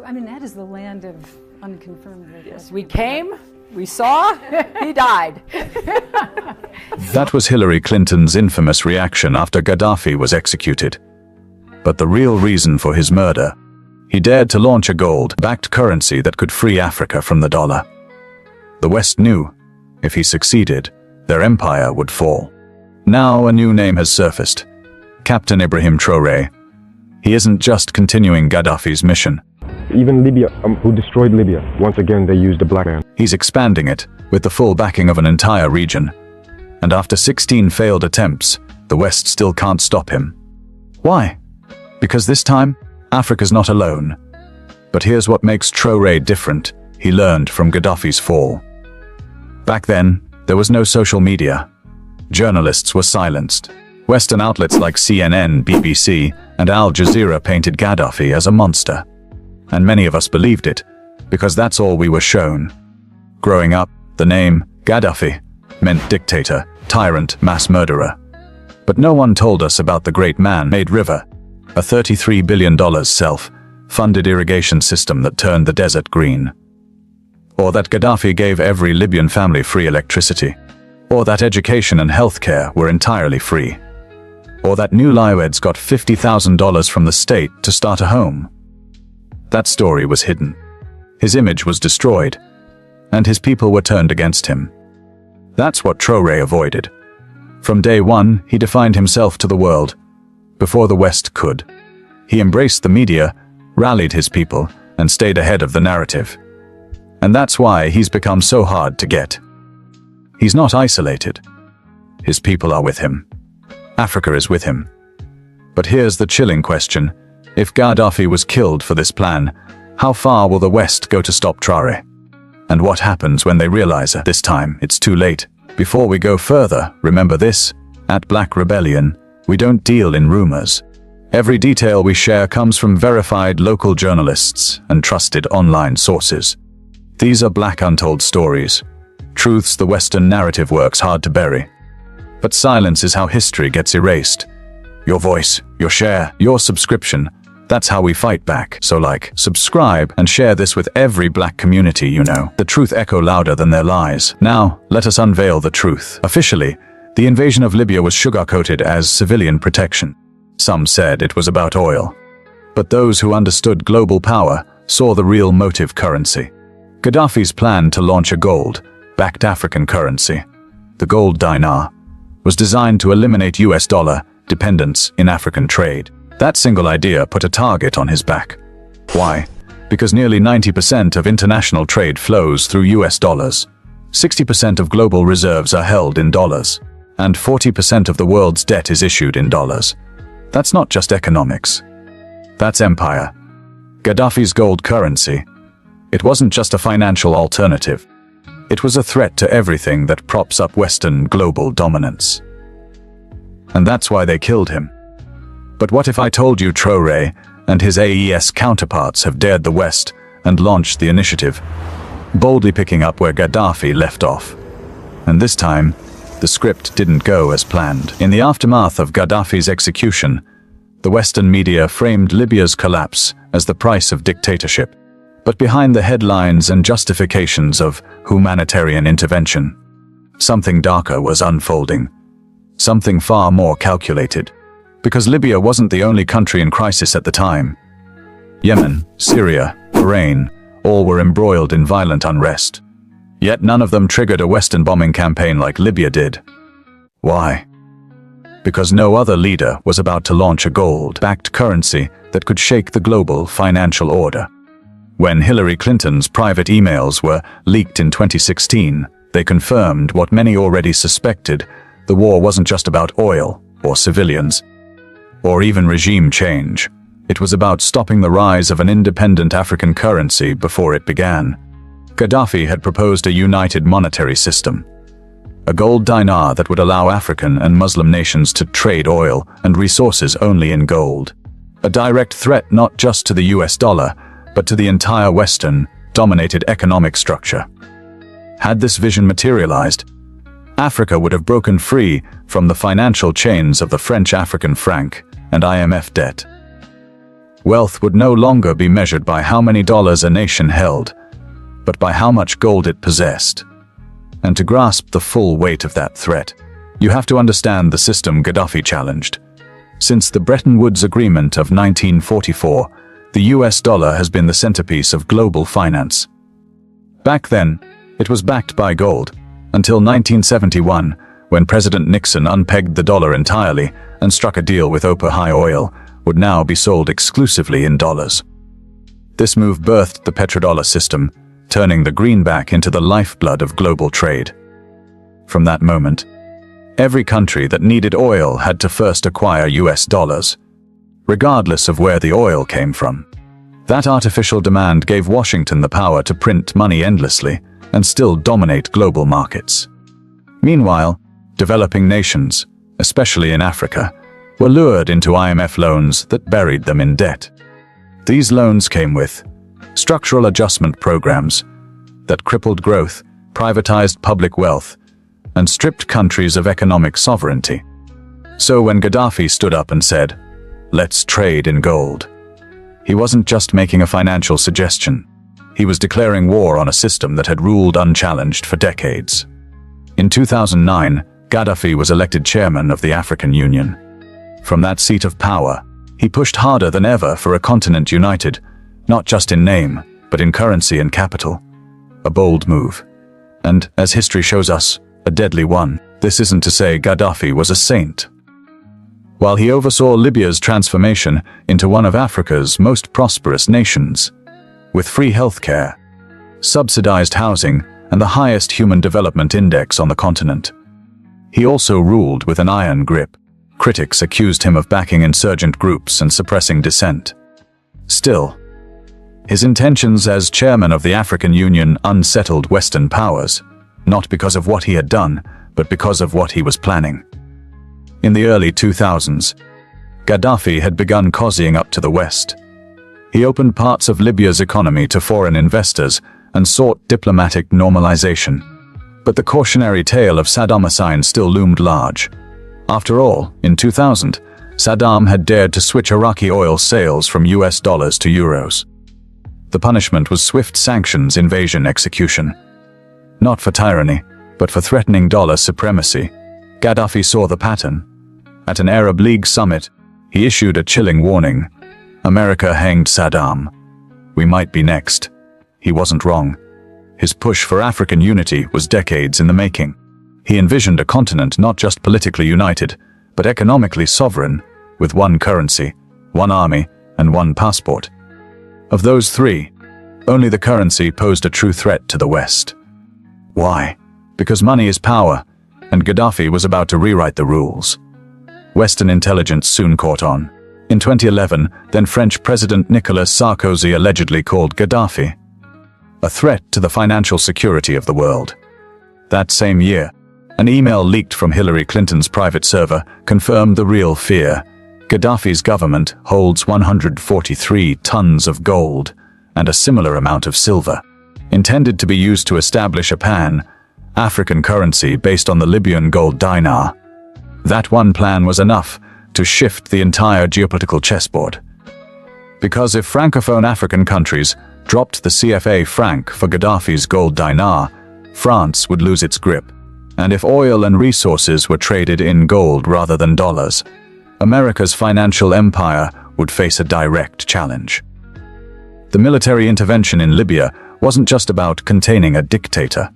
I mean, that is the land of unconfirmed. Yes, we came, we saw, he died. That was Hillary Clinton's infamous reaction after Gaddafi was executed. But the real reason for his murder, he dared to launch a gold-backed currency that could free Africa from the dollar. The West knew, if he succeeded, their empire would fall. Now a new name has surfaced, Captain Ibrahim Traoré. He isn't just continuing Gaddafi's mission. Even Libya, who destroyed Libya, once again they used a black man. He's expanding it, with the full backing of an entire region. And after 16 failed attempts, the West still can't stop him. Why? Because this time, Africa's not alone. But here's what makes Traoré different. He learned from Gaddafi's fall. Back then, there was no social media. Journalists were silenced. Western outlets like CNN, BBC, and Al Jazeera painted Gaddafi as a monster. And many of us believed it, because that's all we were shown. Growing up, the name Gaddafi meant dictator, tyrant, mass murderer. But no one told us about the great man-made river, a $33 billion self-funded irrigation system that turned the desert green. Or that Gaddafi gave every Libyan family free electricity. Or that education and healthcare were entirely free. Or that new newlyweds got $50,000 from the state to start a home. That story was hidden. His image was destroyed, and his people were turned against him. That's what Traoré avoided. From day one, he defined himself to the world, before the West could. He embraced the media, rallied his people, and stayed ahead of the narrative. And that's why he's become so hard to get. He's not isolated. His people are with him. Africa is with him. But here's the chilling question. If Gaddafi was killed for this plan, how far will the West go to stop Traoré? And what happens when they realize this time it's too late? Before we go further, remember this: at Black Rebellion, we don't deal in rumors. Every detail we share comes from verified local journalists and trusted online sources. These are black untold stories, truths the Western narrative works hard to bury. But silence is how history gets erased. Your voice, your share, your subscription, that's how we fight back. So like, subscribe, and share this with every black community you know. The truth echo louder than their lies. Now, let us unveil the truth. Officially, the invasion of Libya was sugar-coated as civilian protection. Some said it was about oil. But those who understood global power saw the real motive: currency. Gaddafi's plan to launch a gold-backed African currency, the gold dinar, was designed to eliminate US dollar dependence in African trade. That single idea put a target on his back. Why? Because nearly 90% of international trade flows through US dollars. 60% of global reserves are held in dollars. And 40% of the world's debt is issued in dollars. That's not just economics. That's empire. Gaddafi's gold currency, it wasn't just a financial alternative. It was a threat to everything that props up Western global dominance. And that's why they killed him. But what if I told you Traoré and his AES counterparts have dared the West and launched the initiative, boldly picking up where Gaddafi left off? And this time, the script didn't go as planned. In the aftermath of Gaddafi's execution, the Western media framed Libya's collapse as the price of dictatorship. But behind the headlines and justifications of humanitarian intervention, something darker was unfolding. Something far more calculated. Because Libya wasn't the only country in crisis at the time. Yemen, Syria, Bahrain, all were embroiled in violent unrest. Yet none of them triggered a Western bombing campaign like Libya did. Why? Because no other leader was about to launch a gold-backed currency that could shake the global financial order. When Hillary Clinton's private emails were leaked in 2016, they confirmed what many already suspected: the war wasn't just about oil or civilians, or even regime change. It was about stopping the rise of an independent African currency before it began. Gaddafi had proposed a united monetary system, a gold dinar that would allow African and Muslim nations to trade oil and resources only in gold. A direct threat not just to the US dollar, but to the entire Western-dominated economic structure. Had this vision materialized, Africa would have broken free from the financial chains of the French African franc and IMF debt. Wealth would no longer be measured by how many dollars a nation held, but by how much gold it possessed. And to grasp the full weight of that threat, you have to understand the system Gaddafi challenged. Since the Bretton Woods Agreement of 1944, the US dollar has been the centerpiece of global finance. Back then, it was backed by gold, until 1971, when President Nixon unpegged the dollar entirely and struck a deal with OPEC. High oil would now be sold exclusively in dollars. This move birthed the petrodollar system, turning the greenback into the lifeblood of global trade. From that moment, every country that needed oil had to first acquire US dollars, regardless of where the oil came from. That artificial demand gave Washington the power to print money endlessly and still dominate global markets. Meanwhile, developing nations, especially in Africa, were lured into IMF loans that buried them in debt. These loans came with structural adjustment programs that crippled growth, privatized public wealth, and stripped countries of economic sovereignty. So when Gaddafi stood up and said, "Let's trade in gold," he wasn't just making a financial suggestion. He was declaring war on a system that had ruled unchallenged for decades. In 2009, Gaddafi was elected chairman of the African Union. From that seat of power, he pushed harder than ever for a continent united, not just in name, but in currency and capital. A bold move. And, as history shows us, a deadly one. This isn't to say Gaddafi was a saint. While he oversaw Libya's transformation into one of Africa's most prosperous nations, with free healthcare, subsidized housing, and the highest human development index on the continent, he also ruled with an iron grip. Critics accused him of backing insurgent groups and suppressing dissent. Still, his intentions as chairman of the African Union unsettled Western powers, not because of what he had done, but because of what he was planning. In the early 2000s, Gaddafi had begun cozying up to the West. He opened parts of Libya's economy to foreign investors and sought diplomatic normalization. But the cautionary tale of Saddam Hussein still loomed large. After all, in 2000, Saddam had dared to switch Iraqi oil sales from US dollars to euros. The punishment was swift sanctions invasion execution. Not for tyranny, but for threatening dollar supremacy. Gaddafi saw the pattern. At an Arab League summit, he issued a chilling warning. America hanged Saddam. We might be next. He wasn't wrong. His push for African unity was decades in the making. He envisioned a continent not just politically united, but economically sovereign, with one currency, one army, and one passport. Of those three, only the currency posed a true threat to the West. Why? Because money is power, and Gaddafi was about to rewrite the rules. Western intelligence soon caught on. In 2011, then French President Nicolas Sarkozy allegedly called Gaddafi a threat to the financial security of the world. That same year, an email leaked from Hillary Clinton's private server confirmed the real fear. Gaddafi's government holds 143 tons of gold and a similar amount of silver, intended to be used to establish a pan-African currency based on the Libyan gold dinar. That one plan was enough to shift the entire geopolitical chessboard. Because if Francophone African countries dropped the CFA franc for Gaddafi's gold dinar, France would lose its grip. And if oil and resources were traded in gold rather than dollars, America's financial empire would face a direct challenge. The military intervention in Libya wasn't just about containing a dictator.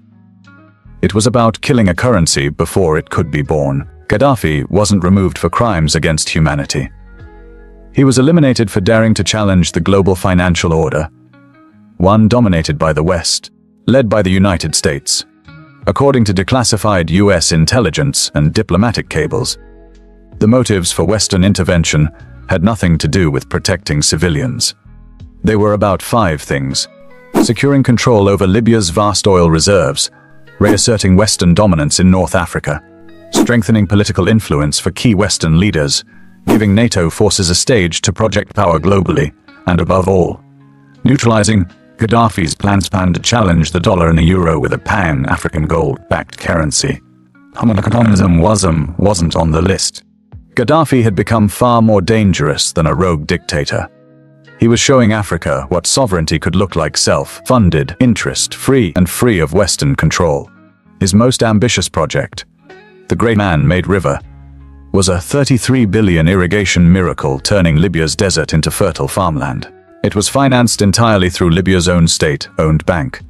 It was about killing a currency before it could be born. Gaddafi wasn't removed for crimes against humanity. He was eliminated for daring to challenge the global financial order, one dominated by the West, led by the United States. According to declassified US intelligence and diplomatic cables, the motives for Western intervention had nothing to do with protecting civilians. They were about 5 things: securing control over Libya's vast oil reserves, reasserting Western dominance in North Africa, strengthening political influence for key Western leaders, giving NATO forces a stage to project power globally, and above all, neutralizing Gaddafi's plans to challenge the dollar and the euro with a pan-African gold-backed currency. Communism wasn't on the list. Gaddafi had become far more dangerous than a rogue dictator. He was showing Africa what sovereignty could look like: self-funded, interest-free, and free of Western control. His most ambitious project, the Great Man-Made River, was a 33 billion irrigation miracle, turning Libya's desert into fertile farmland. It was financed entirely through Libya's own state-owned bank.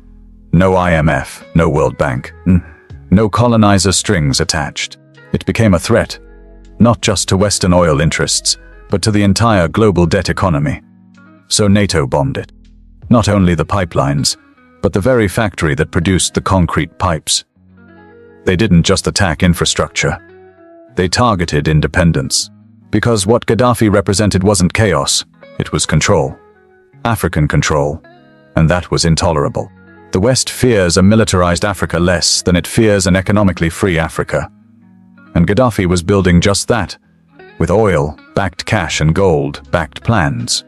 No IMF, no World Bank, no colonizer strings attached. It became a threat, not just to Western oil interests, but to the entire global debt economy. So NATO bombed it. Not only the pipelines, but the very factory that produced the concrete pipes. They didn't just attack infrastructure. They targeted independence. Because what Gaddafi represented wasn't chaos, it was control. African control. And that was intolerable. The West fears a militarized Africa less than it fears an economically free Africa. And Gaddafi was building just that, with oil-backed cash and gold-backed plans.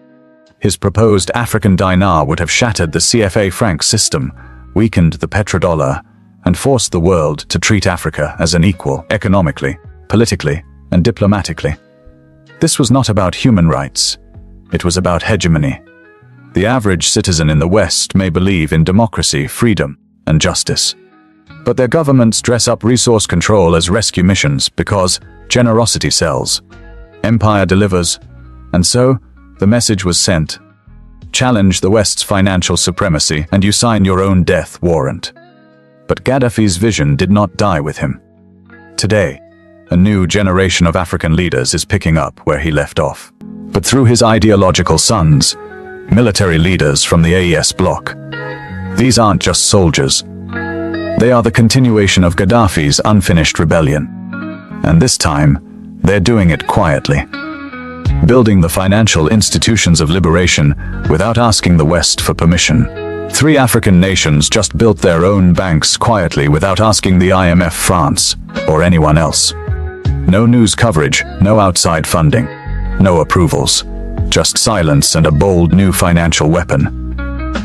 His proposed African dinar would have shattered the CFA franc system, weakened the petrodollar, and forced the world to treat Africa as an equal, economically, politically, and diplomatically. This was not about human rights. It was about hegemony. The average citizen in the West may believe in democracy, freedom, and justice. But their governments dress up resource control as rescue missions because generosity sells. Empire delivers. And so, the message was sent. Challenge the West's financial supremacy and you sign your own death warrant. But Gaddafi's vision did not die with him. Today, a new generation of African leaders is picking up where he left off. But through his ideological sons, military leaders from the AES bloc. These aren't just soldiers. They are the continuation of Gaddafi's unfinished rebellion. And this time, they're doing it quietly. Building the financial institutions of liberation without asking the West for permission. 3 African nations just built their own banks quietly without asking the IMF, France, or anyone else. No news coverage, no outside funding, no approvals. Just silence and a bold new financial weapon.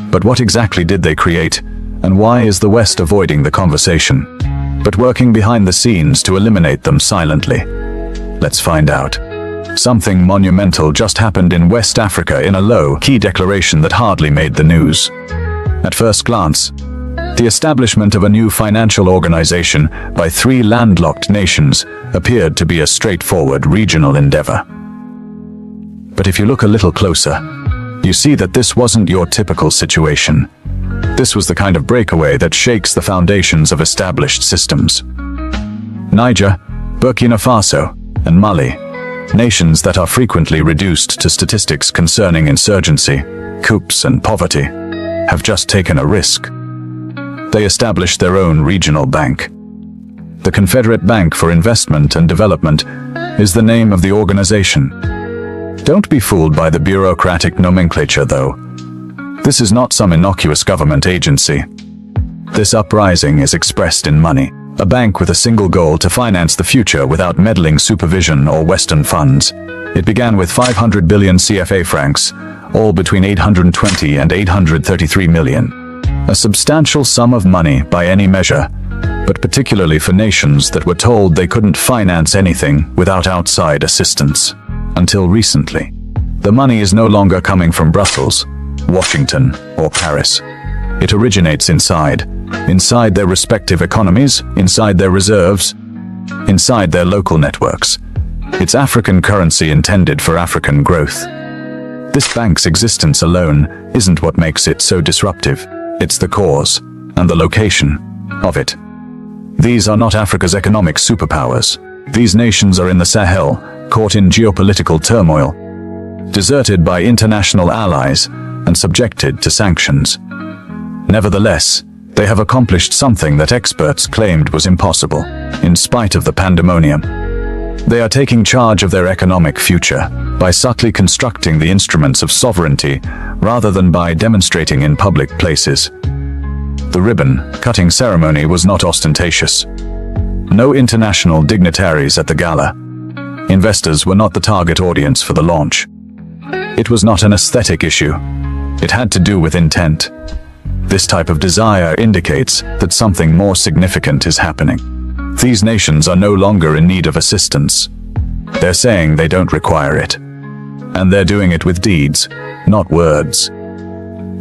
But what exactly did they create, and why is the West avoiding the conversation, but working behind the scenes to eliminate them silently? Let's find out. Something monumental just happened in West Africa in a low-key declaration that hardly made the news. At first glance, the establishment of a new financial organization by 3 landlocked nations appeared to be a straightforward regional endeavor. But if you look a little closer, you see that this wasn't your typical situation. This was the kind of breakaway that shakes the foundations of established systems. Niger, Burkina Faso, and Mali, nations that are frequently reduced to statistics concerning insurgency, coups, and poverty, have just taken a risk. They established their own regional bank. The Confederate Bank for Investment and Development is the name of the organization. Don't be fooled by the bureaucratic nomenclature, though. This is not some innocuous government agency. This uprising is expressed in money. A bank with a single goal: to finance the future without meddling supervision or Western funds. It began with 500 billion CFA francs, all between 820 and 833 million. A substantial sum of money by any measure, but particularly for nations that were told they couldn't finance anything without outside assistance. Until recently. The money is no longer coming from Brussels, Washington, or Paris. It originates inside their respective economies, inside their reserves, inside their local networks. It's African currency intended for African growth. This bank's existence alone isn't what makes it so disruptive. It's the cause and the location of it. These are not Africa's economic superpowers. These nations are in the Sahel, caught in geopolitical turmoil, deserted by international allies, and subjected to sanctions. Nevertheless, they have accomplished something that experts claimed was impossible, in spite of the pandemonium. They are taking charge of their economic future by subtly constructing the instruments of sovereignty rather than by demonstrating in public places. The ribbon-cutting ceremony was not ostentatious. No international dignitaries at the gala. Investors were not the target audience for the launch. It was not an aesthetic issue. It had to do with intent. This type of desire indicates that something more significant is happening. These nations are no longer in need of assistance. They're saying they don't require it. And they're doing it with deeds, not words.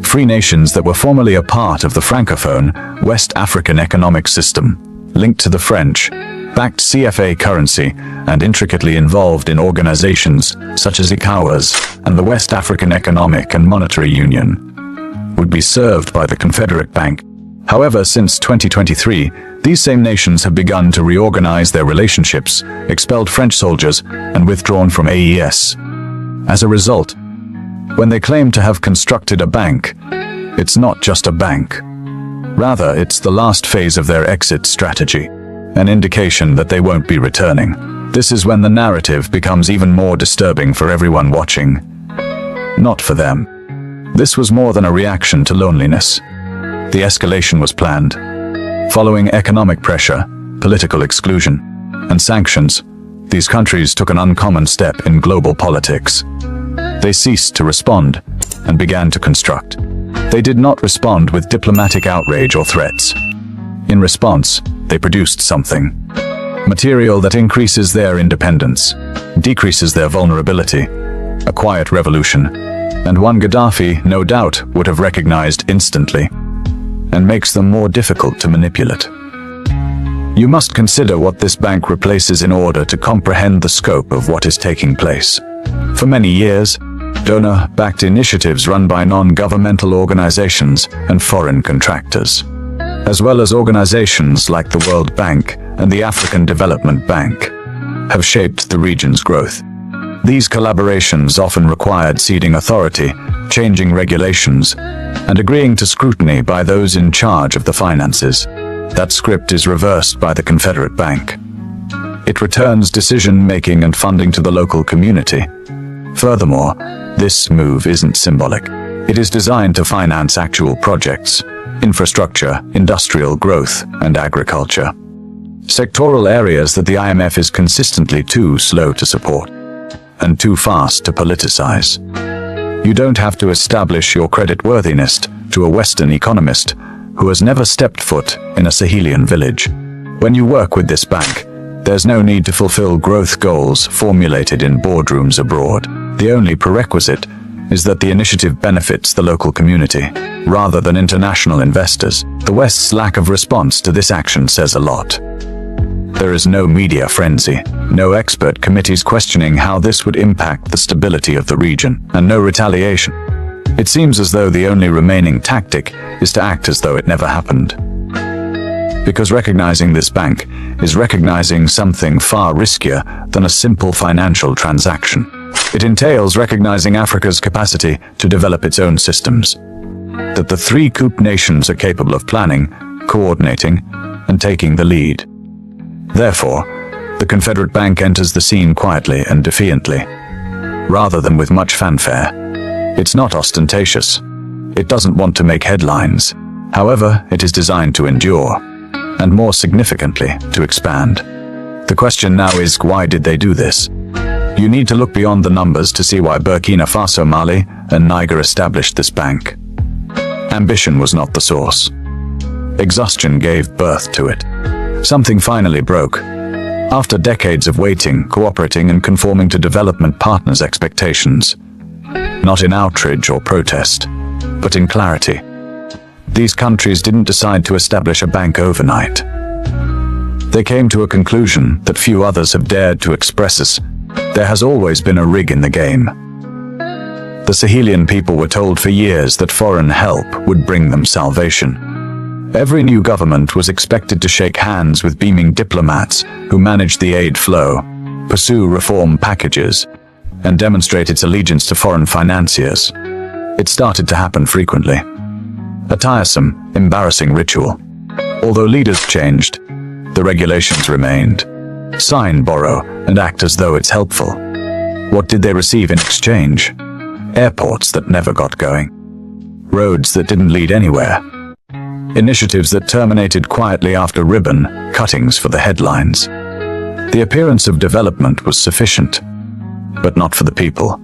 Free nations that were formerly a part of the Francophone West African economic system, linked to the French, backed CFA currency, and intricately involved in organizations such as ECOWAS and the West African Economic and Monetary Union, would be served by the Confederate Bank. However, since 2023, these same nations have begun to reorganize their relationships, expelled French soldiers, and withdrawn from AES. As a result, when they claim to have constructed a bank, it's not just a bank. Rather, it's the last phase of their exit strategy, an indication that they won't be returning. This is when the narrative becomes even more disturbing for everyone watching. Not for them. This was more than a reaction to loneliness. The escalation was planned. Following economic pressure, political exclusion, and sanctions, these countries took an uncommon step in global politics. They ceased to respond and began to construct. They did not respond with diplomatic outrage or threats. In response, they produced something. Material that increases their independence, decreases their vulnerability, a quiet revolution, and one Gaddafi, no doubt, would have recognized instantly, and makes them more difficult to manipulate. You must consider what this bank replaces in order to comprehend the scope of what is taking place. For many years, donor-backed initiatives run by non-governmental organizations and foreign contractors, as well as organizations like the World Bank and the African Development Bank, have shaped the region's growth. These collaborations often required ceding authority, changing regulations, and agreeing to scrutiny by those in charge of the finances. That script is reversed by the Confederate Bank. It returns decision-making and funding to the local community. Furthermore, this move isn't symbolic. It is designed to finance actual projects, infrastructure, industrial growth, and agriculture. Sectoral areas that the IMF is consistently too slow to support, and too fast to politicize. You don't have to establish your creditworthiness to a Western economist who has never stepped foot in a Sahelian village. When you work with this bank, there's no need to fulfill growth goals formulated in boardrooms abroad. The only prerequisite is that the initiative benefits the local community, rather than international investors. The West's lack of response to this action says a lot. There is no media frenzy, no expert committees questioning how this would impact the stability of the region, and no retaliation. It seems as though the only remaining tactic is to act as though it never happened. Because recognizing this bank is recognizing something far riskier than a simple financial transaction. It entails recognizing Africa's capacity to develop its own systems. That the three coup nations are capable of planning, coordinating, and taking the lead. Therefore, the Confederate Bank enters the scene quietly and defiantly, rather than with much fanfare. It's not ostentatious. It doesn't want to make headlines. However, it is designed to endure, and more significantly, to expand. The question now is, why did they do this? You need to look beyond the numbers to see why Burkina Faso, Mali, and Niger established this bank. Ambition was not the source. Exhaustion gave birth to it. Something finally broke. After decades of waiting, cooperating, and conforming to development partners' expectations. Not in outrage or protest, but in clarity. These countries didn't decide to establish a bank overnight. They came to a conclusion that few others have dared to express us. There has always been a rig in the game. The Sahelian people were told for years that foreign help would bring them salvation. Every new government was expected to shake hands with beaming diplomats who managed the aid flow, pursue reform packages, and demonstrate its allegiance to foreign financiers. It started to happen frequently. A tiresome, embarrassing ritual. Although leaders changed, the regulations remained. Sign, borrow, and act as though it's helpful. What did they receive in exchange? Airports that never got going. Roads that didn't lead anywhere. Initiatives that terminated quietly after ribbon cuttings for the headlines. The appearance of development was sufficient, but not for the people.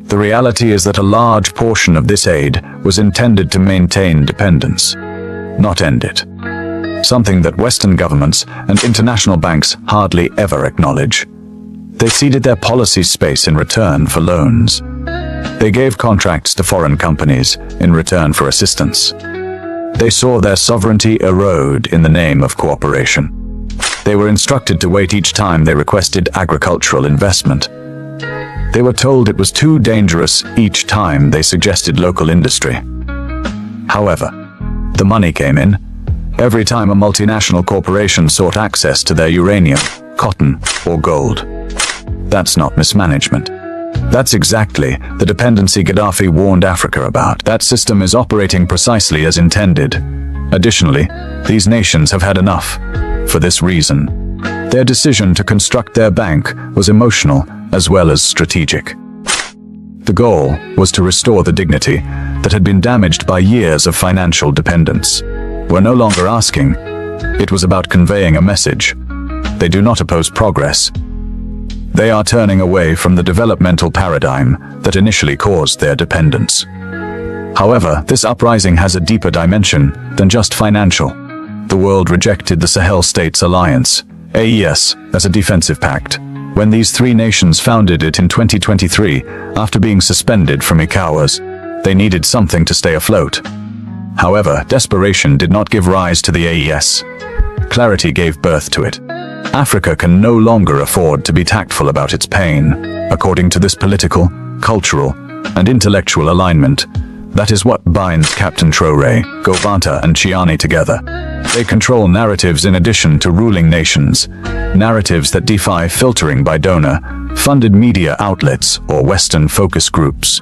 The reality is that a large portion of this aid was intended to maintain dependence, not end it. Something that Western governments and international banks hardly ever acknowledge. They ceded their policy space in return for loans. They gave contracts to foreign companies in return for assistance. They saw their sovereignty erode in the name of cooperation. They were instructed to wait each time they requested agricultural investment. They were told it was too dangerous each time they suggested local industry. However, the money came in every time a multinational corporation sought access to their uranium, cotton, or gold. That's not mismanagement. That's exactly the dependency Gaddafi warned Africa about. That system is operating precisely as intended. Additionally, these nations have had enough. For this reason, their decision to construct their bank was emotional as well as strategic. The goal was to restore the dignity that had been damaged by years of financial dependence. We're no longer asking. It was about conveying a message. They do not oppose progress. They are turning away from the developmental paradigm that initially caused their dependence. However, this uprising has a deeper dimension than just financial. The world rejected the Sahel States Alliance, AES, as a defensive pact when these three nations founded it in 2023 after being suspended from ECOWAS. They needed something to stay afloat. However, desperation did not give rise to the AES. Clarity gave birth to it. Africa can no longer afford to be tactful about its pain. According to this political, cultural, and intellectual alignment, that is what binds Captain Traoré, Govanta, and Chiani together. They control narratives in addition to ruling nations, narratives that defy filtering by donor-funded media outlets or Western focus groups.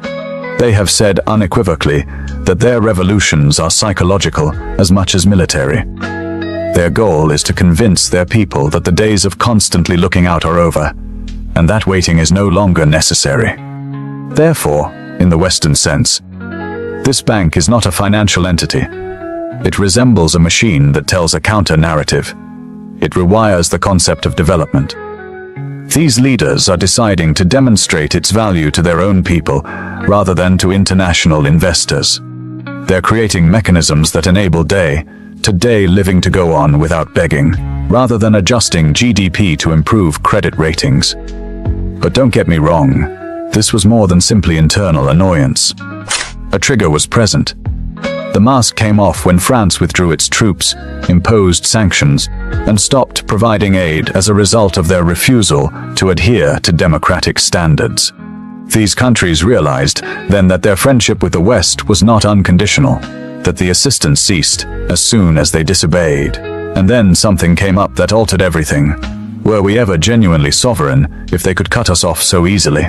They have said unequivocally that their revolutions are psychological as much as military. Their goal is to convince their people that the days of constantly looking out are over, and that waiting is no longer necessary. Therefore, in the Western sense, this bank is not a financial entity. It resembles a machine that tells a counter-narrative. It rewires the concept of development. These leaders are deciding to demonstrate its value to their own people rather than to international investors. They're creating mechanisms that enable day-to-day living to go on without begging, rather than adjusting GDP to improve credit ratings. But don't get me wrong, this was more than simply internal annoyance. A trigger was present. The mask came off when France withdrew its troops, imposed sanctions, and stopped providing aid as a result of their refusal to adhere to democratic standards. These countries realized then that their friendship with the West was not unconditional, that the assistance ceased as soon as they disobeyed. And then something came up that altered everything. Were we ever genuinely sovereign if they could cut us off so easily?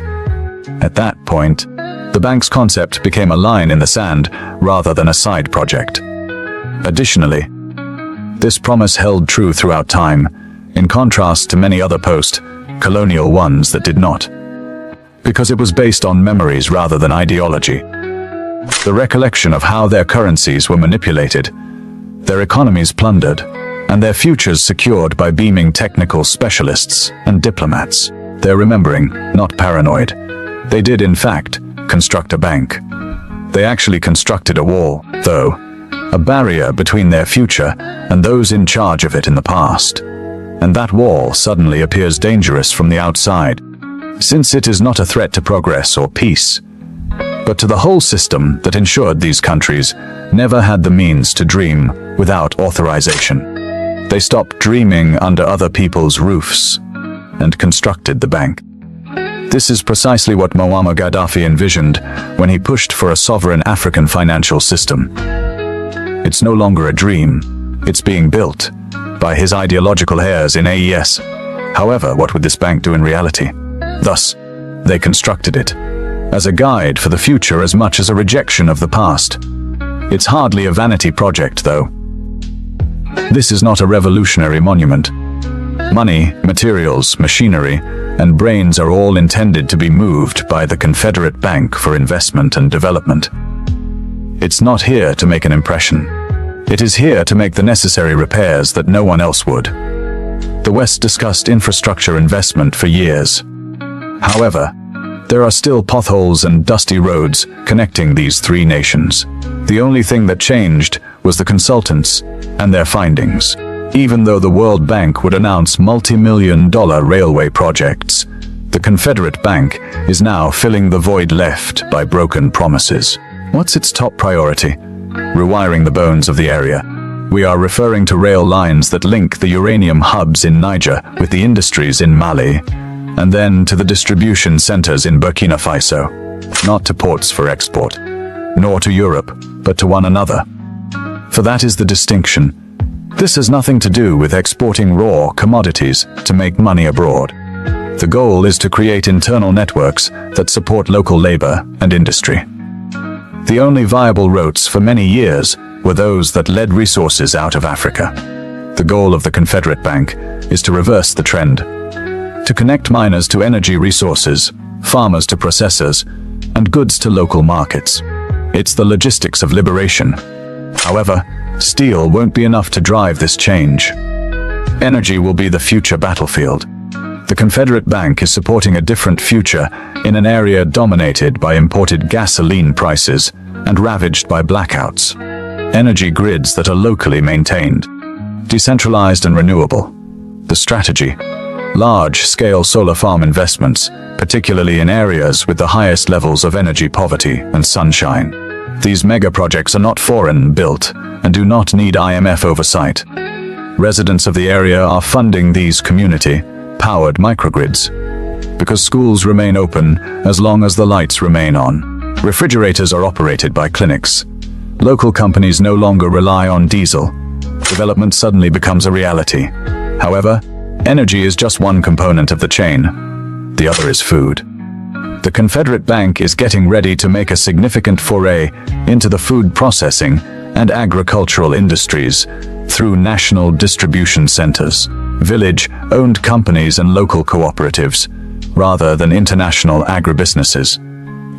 At that point, the bank's concept became a line in the sand rather than a side project. Additionally, this promise held true throughout time, in contrast to many other post-colonial ones that did not, because it was based on memories rather than ideology. The recollection of how their currencies were manipulated, their economies plundered, and their futures secured by beaming technical specialists and diplomats. They're remembering, not paranoid. They did, in fact, construct a bank. They actually constructed a wall, though, a barrier between their future and those in charge of it in the past. And that wall suddenly appears dangerous from the outside, since it is not a threat to progress or peace, but to the whole system that ensured these countries never had the means to dream without authorization. They stopped dreaming under other people's roofs and constructed the bank. This is precisely what Muammar Gaddafi envisioned when he pushed for a sovereign African financial system. It's no longer a dream, it's being built by his ideological heirs in AES. However, what would this bank do in reality? Thus, they constructed it as a guide for the future as much as a rejection of the past. It's hardly a vanity project, though. This is not a revolutionary monument. Money, materials, machinery, and brains are all intended to be moved by the Confederate Bank for investment and development. It's not here to make an impression. It is here to make the necessary repairs that no one else would. The West discussed infrastructure investment for years. However, there are still potholes and dusty roads connecting these three nations. The only thing that changed was the consultants and their findings. Even though the World Bank would announce multi-million-dollar railway projects, The Confederate Bank is now filling the void left by broken promises. What's its top priority? Rewiring the bones of the area. We are referring to rail lines that link the uranium hubs in Niger with the industries in Mali, and then to the distribution centers in Burkina Faso. Not to ports for export, nor to Europe, but to one another. For that is the distinction. This has nothing to do with exporting raw commodities to make money abroad. The goal is to create internal networks that support local labor and industry. The only viable routes for many years were those that led resources out of Africa. The goal of the Confederate Bank is to reverse the trend, to connect miners to energy resources, farmers to processors, and goods to local markets. It's the logistics of liberation. However, steel won't be enough to drive this change. Energy will be the future battlefield. The Confederate Bank is supporting a different future in an area dominated by imported gasoline prices and ravaged by blackouts. Energy grids that are locally maintained, decentralized and renewable. The strategy: large-scale solar farm investments, particularly in areas with the highest levels of energy poverty and sunshine. These mega projects are not foreign-built and do not need IMF oversight. Residents of the area are funding these community-powered microgrids because schools remain open as long as the lights remain on. Refrigerators are operated by clinics. Local companies no longer rely on diesel. Development suddenly becomes a reality. However, energy is just one component of the chain. The other is food. The Confederate Bank is getting ready to make a significant foray into the food processing and agricultural industries through national distribution centers, village-owned companies and local cooperatives, rather than international agribusinesses.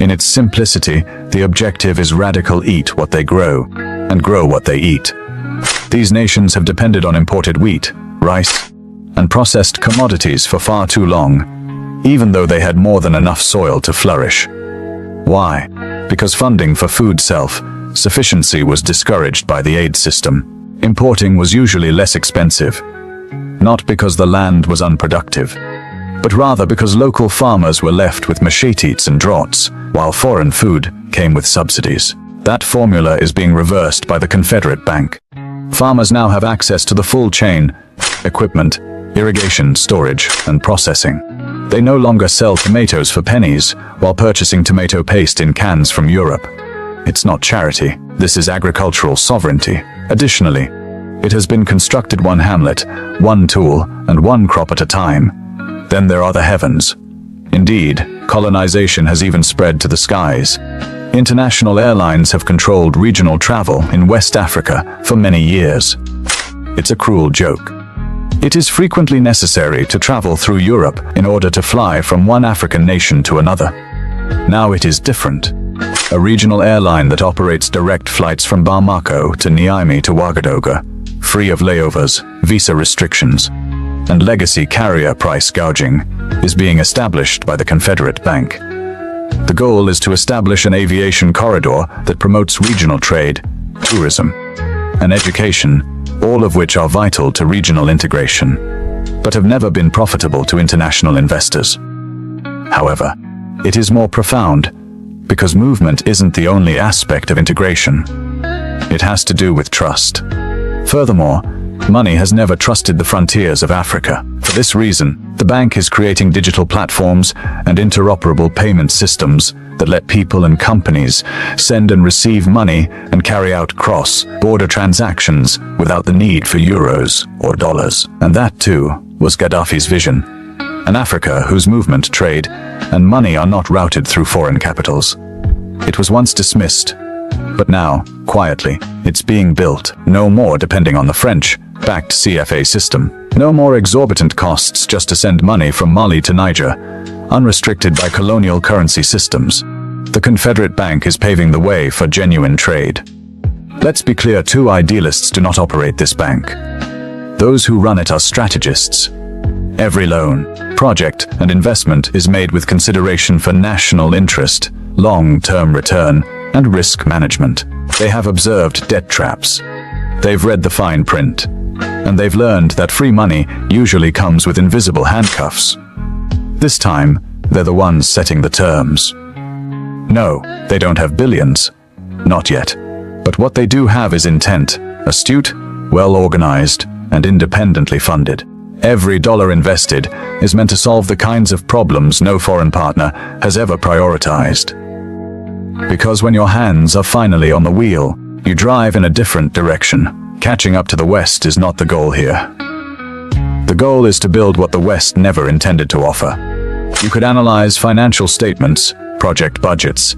In its simplicity, the objective is radical eat what they grow, and grow what they eat. These nations have depended on imported wheat, rice, and processed commodities for far too long, even though they had more than enough soil to flourish. Why? Because funding for food self-sufficiency was discouraged by the aid system. Importing was usually less expensive, not because the land was unproductive, but rather because local farmers were left with machetes and draughts, while foreign food came with subsidies. That formula is being reversed by the Confederate Bank. Farmers now have access to the full chain: equipment, irrigation, storage, and processing. They no longer sell tomatoes for pennies while purchasing tomato paste in cans from Europe. It's not charity, this is agricultural sovereignty. Additionally, it has been constructed one hamlet, one tool, and one crop at a time. Then there are the heavens. Indeed, colonization has even spread to the skies. International airlines have controlled regional travel in West Africa for many years. It's a cruel joke. It is frequently necessary to travel through Europe in order to fly from one African nation to another. Now it is different. A regional airline that operates direct flights from Bamako to Niamey to Ouagadougou, free of layovers, visa restrictions, and legacy carrier price gouging, is being established by the Confederate Bank. The goal is to establish an aviation corridor that promotes regional trade, tourism, and education, all of which are vital to regional integration, but have never been profitable to international investors. However, it is more profound, because movement isn't the only aspect of integration. It has to do with trust. Furthermore, money has never trusted the frontiers of Africa. For this reason, the bank is creating digital platforms and interoperable payment systems that let people and companies send and receive money and carry out cross-border transactions without the need for euros or dollars. And that, too, was Gaddafi's vision. An Africa whose movement, trade, and money are not routed through foreign capitals. It was once dismissed, but now, quietly, it's being built. No more depending on the French-backed CFA system. No more exorbitant costs just to send money from Mali to Niger, unrestricted by colonial currency systems. The Confederate Bank is paving the way for genuine trade. Let's be clear, two idealists do not operate this bank. Those who run it are strategists. Every loan, project, and investment is made with consideration for national interest, long-term return, and risk management. They have observed debt traps. They've read the fine print. And they've learned that free money usually comes with invisible handcuffs. This time, they're the ones setting the terms. No, they don't have billions. Not yet. But what they do have is intent, astute, well-organized, and independently funded. Every dollar invested is meant to solve the kinds of problems no foreign partner has ever prioritized. Because when your hands are finally on the wheel, you drive in a different direction. Catching up to the West is not the goal here. The goal is to build what the West never intended to offer. You could analyze financial statements, project budgets,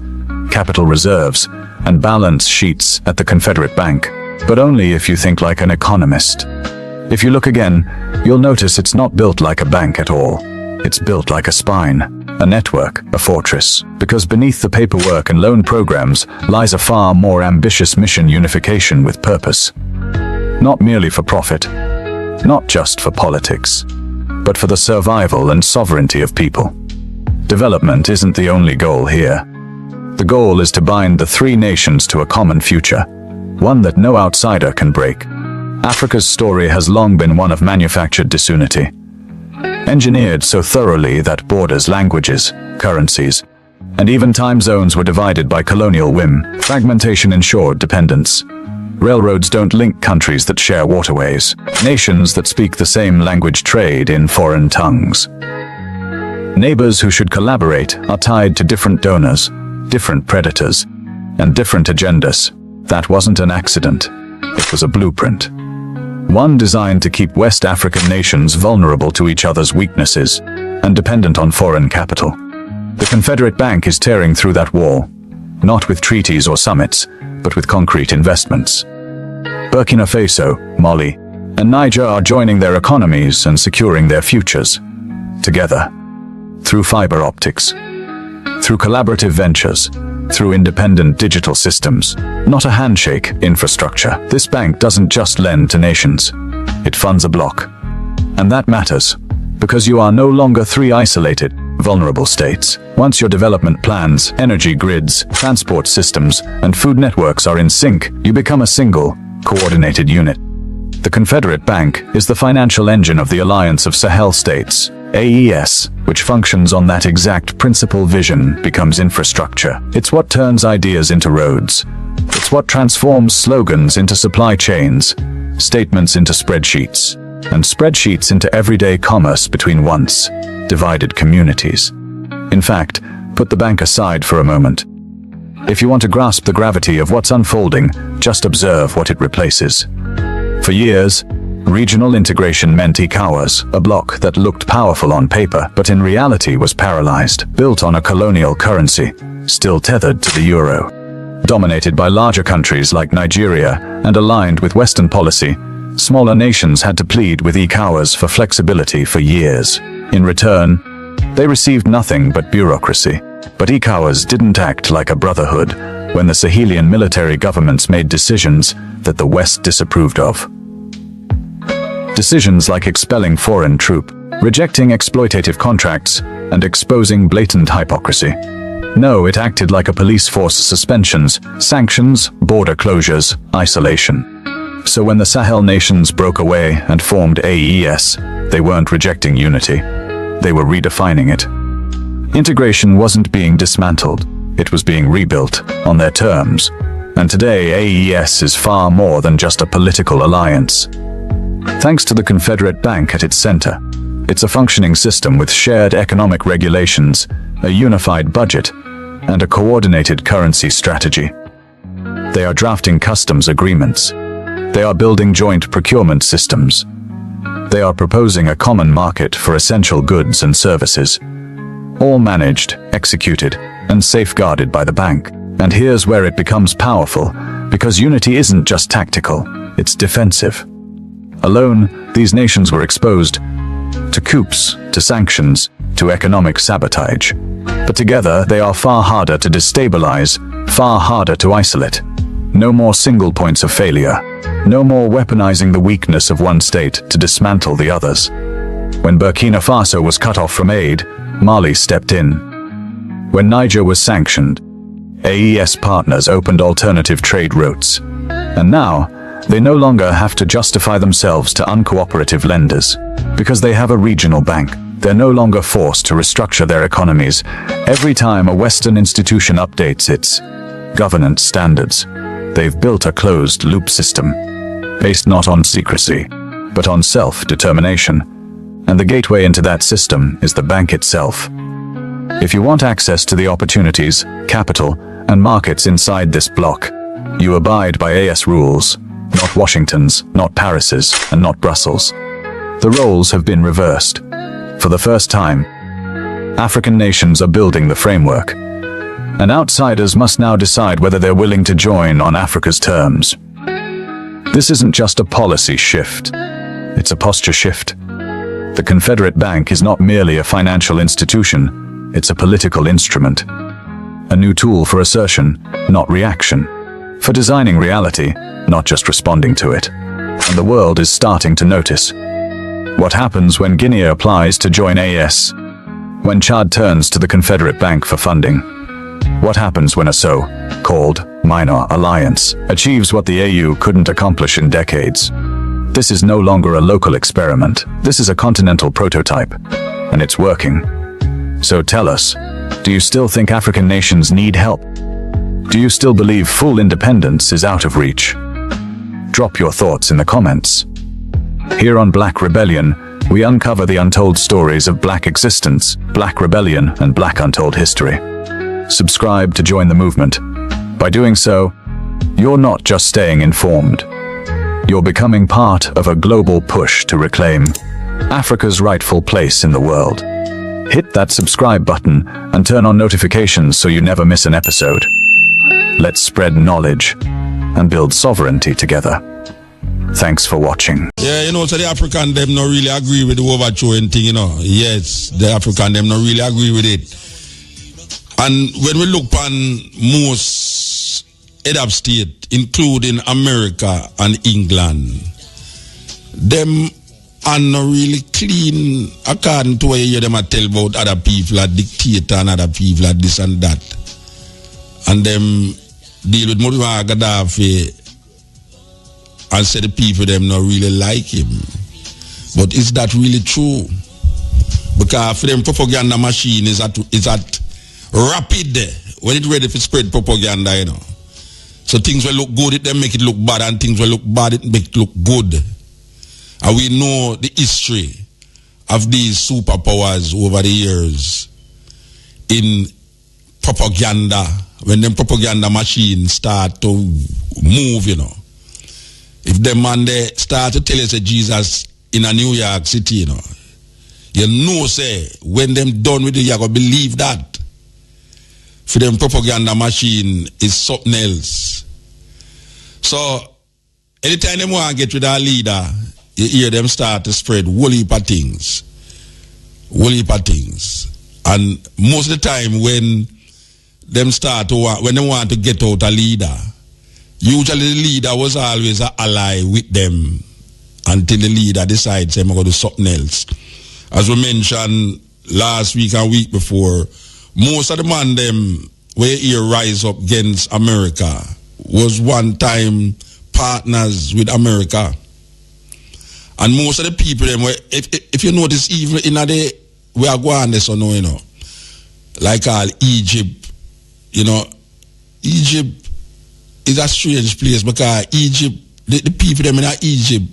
capital reserves, and balance sheets at the Confederate Bank, but only if you think like an economist. If you look again, you'll notice it's not built like a bank at all. It's built like a spine, a network, a fortress, because beneath the paperwork and loan programs lies a far more ambitious mission: unification with purpose. Not merely for profit, not just for politics, but for the survival and sovereignty of people. Development isn't the only goal here. The goal is to bind the three nations to a common future, one that no outsider can break. Africa's story has long been one of manufactured disunity, engineered so thoroughly that borders, languages, currencies, and even time zones were divided by colonial whim. Fragmentation ensured dependence. Railroads don't link countries that share waterways. Nations that speak the same language trade in foreign tongues. Neighbors who should collaborate are tied to different donors, different predators, and different agendas. That wasn't an accident. It was a blueprint. One designed to keep West African nations vulnerable to each other's weaknesses and dependent on foreign capital. The Confederate Bank is tearing through that wall, not with treaties or summits, but with concrete investments. Burkina Faso, Mali, and Niger are joining their economies and securing their futures together, through fiber optics, through collaborative ventures, through independent digital systems, not a handshake infrastructure. This bank doesn't just lend to nations, it funds a bloc. And that matters, because you are no longer three isolated, vulnerable states. Once your development plans, energy grids, transport systems, and food networks are in sync, you become a single, coordinated unit. The Confederate Bank is the financial engine of the Alliance of Sahel States, AES, which functions on that exact principle. Vision becomes infrastructure. It's what turns ideas into roads. It's what transforms slogans into supply chains, statements into spreadsheets, and spreadsheets into everyday commerce between once divided communities. In fact, put the bank aside for a moment. If you want to grasp the gravity of what's unfolding, just observe what it replaces. For years, regional integration meant ECOWAS, a bloc that looked powerful on paper, but in reality was paralyzed, built on a colonial currency, still tethered to the euro. Dominated by larger countries like Nigeria and aligned with Western policy, smaller nations had to plead with ECOWAS for flexibility for years. In return, they received nothing but bureaucracy. But ECOWAS didn't act like a brotherhood when the Sahelian military governments made decisions that the West disapproved of. Decisions like expelling foreign troops, rejecting exploitative contracts, and exposing blatant hypocrisy. No, it acted like a police force: suspensions, sanctions, border closures, isolation. So when the Sahel nations broke away and formed AES, they weren't rejecting unity. They were redefining it. Integration wasn't being dismantled, it was being rebuilt on their terms. And today, AES is far more than just a political alliance. Thanks to the Confederate Bank at its center, it's a functioning system with shared economic regulations, a unified budget, and a coordinated currency strategy. They are drafting customs agreements. They are building joint procurement systems. They are proposing a common market for essential goods and services, all managed, executed, and safeguarded by the bank. And here's where it becomes powerful, because unity isn't just tactical, it's defensive. Alone, these nations were exposed to coups, to sanctions, to economic sabotage. But together, they are far harder to destabilize, far harder to isolate. No more single points of failure. No more weaponizing the weakness of one state to dismantle the others. When Burkina Faso was cut off from aid, Mali stepped in. When Niger was sanctioned, AES partners opened alternative trade routes. And now, they no longer have to justify themselves to uncooperative lenders, because they have a regional bank. They're no longer forced to restructure their economies every time a Western institution updates its governance standards. They've built a closed-loop system, based not on secrecy, but on self-determination. And the gateway into that system is the bank itself. If you want access to the opportunities, capital, and markets inside this block, you abide by AS rules, not Washington's, not Paris's, and not Brussels. The roles have been reversed. For the first time, African nations are building the framework, and outsiders must now decide whether they're willing to join on Africa's terms. This isn't just a policy shift, it's a posture shift. The Confederate Bank is not merely a financial institution, it's a political instrument. A new tool for assertion, not reaction. For designing reality, not just responding to it. And the world is starting to notice. What happens when Guinea applies to join AS? When Chad turns to the Confederate Bank for funding? What happens when a so-called minor alliance achieves what the AU couldn't accomplish in decades? This is no longer a local experiment. This is a continental prototype, and it's working. So tell us, do you still think African nations need help? Do you still believe full independence is out of reach? Drop your thoughts in the comments. Here on Black Rebellion, we uncover the untold stories of Black existence, Black rebellion, and Black untold history. Subscribe to join the movement. By doing so, you're not just staying informed. You're becoming part of a global push to reclaim Africa's rightful place in the world. Hit that subscribe button and turn on notifications so you never miss an episode. Let's spread knowledge and build sovereignty together. Thanks for watching. Yeah, you know, so the African them not really agree with the overthrowing thing, you know. Yes, the African them not really agree with it. And when we look on most head of state, including America and England, them are not really clean according to what you hear them tell about other people, like dictator and other people, like this and that. And them deal with Muammar Gaddafi and say the people them not really like him. But is that really true? Because for them propaganda machine is at rapid when it's ready for spread propaganda, you know. So things will look good, it then make it look bad, and things will look bad, it make it look good. And we know the history of these superpowers over the years in propaganda, when them propaganda machines start to move, you know. If them man they start to tell us that Jesus in a New York City, you know say, when them done with it, you're going to believe that. For them propaganda machine is something else. So, anytime they want to get with a leader, you hear them start to spread whole heap of things. Whole heap of things. And most of the time when them start to when they want to get out a leader, usually the leader was always an ally with them until the leader decides they're going to do something else. As we mentioned last week and week before, most of the man them where he rise up against America was one time partners with America. And most of the people them were, if you notice, even in the we are going this or no, you know, like all Egypt, you know, Egypt is a strange place because Egypt, the people them in Egypt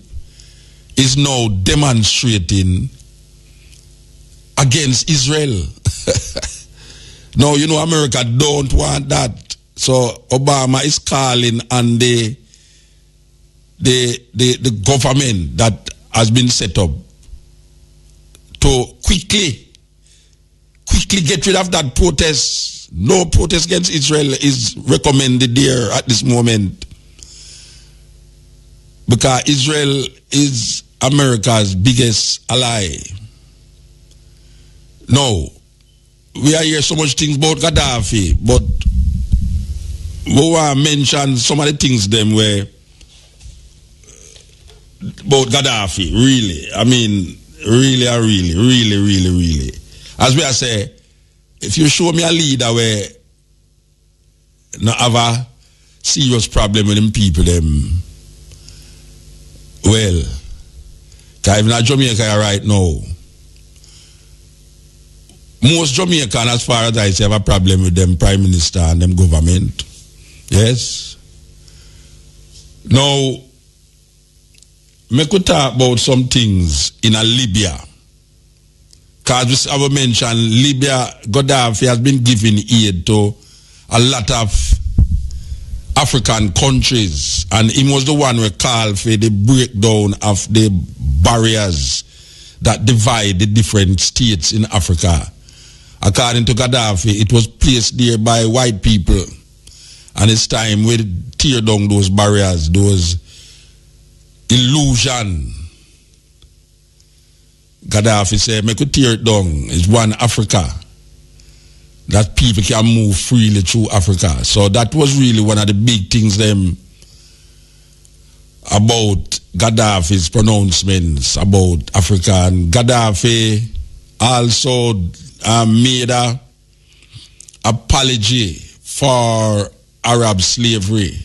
is now demonstrating against Israel. No, you know, America don't want that. So Obama is calling on the government that has been set up to quickly get rid of that protest. No protest against Israel is recommended there at this moment, because Israel is America's biggest ally. No, we are hear so much things about Gaddafi, but we want to mention some of the things them where about Gaddafi, really. I mean, really. As we are say, if you show me a leader where not have a serious problem with them people, them, well, because even in Jamaica right now, most Jamaican, as far as I see, have a problem with them prime minister and them government. Yes. Now, me could talk about some things in a Libya. Because I will mention Libya, Gaddafi has been giving aid to a lot of African countries, and he was the one who called for the breakdown of the barriers that divide the different states in Africa. According to Gaddafi, it was placed there by white people, and it's time we tear down those barriers, those illusion. Gaddafi said, "Me could tear it down. It's one Africa, that people can move freely through Africa." So that was really one of the big things them about Gaddafi's pronouncements about Africa. And Gaddafi also made a apology for Arab slavery,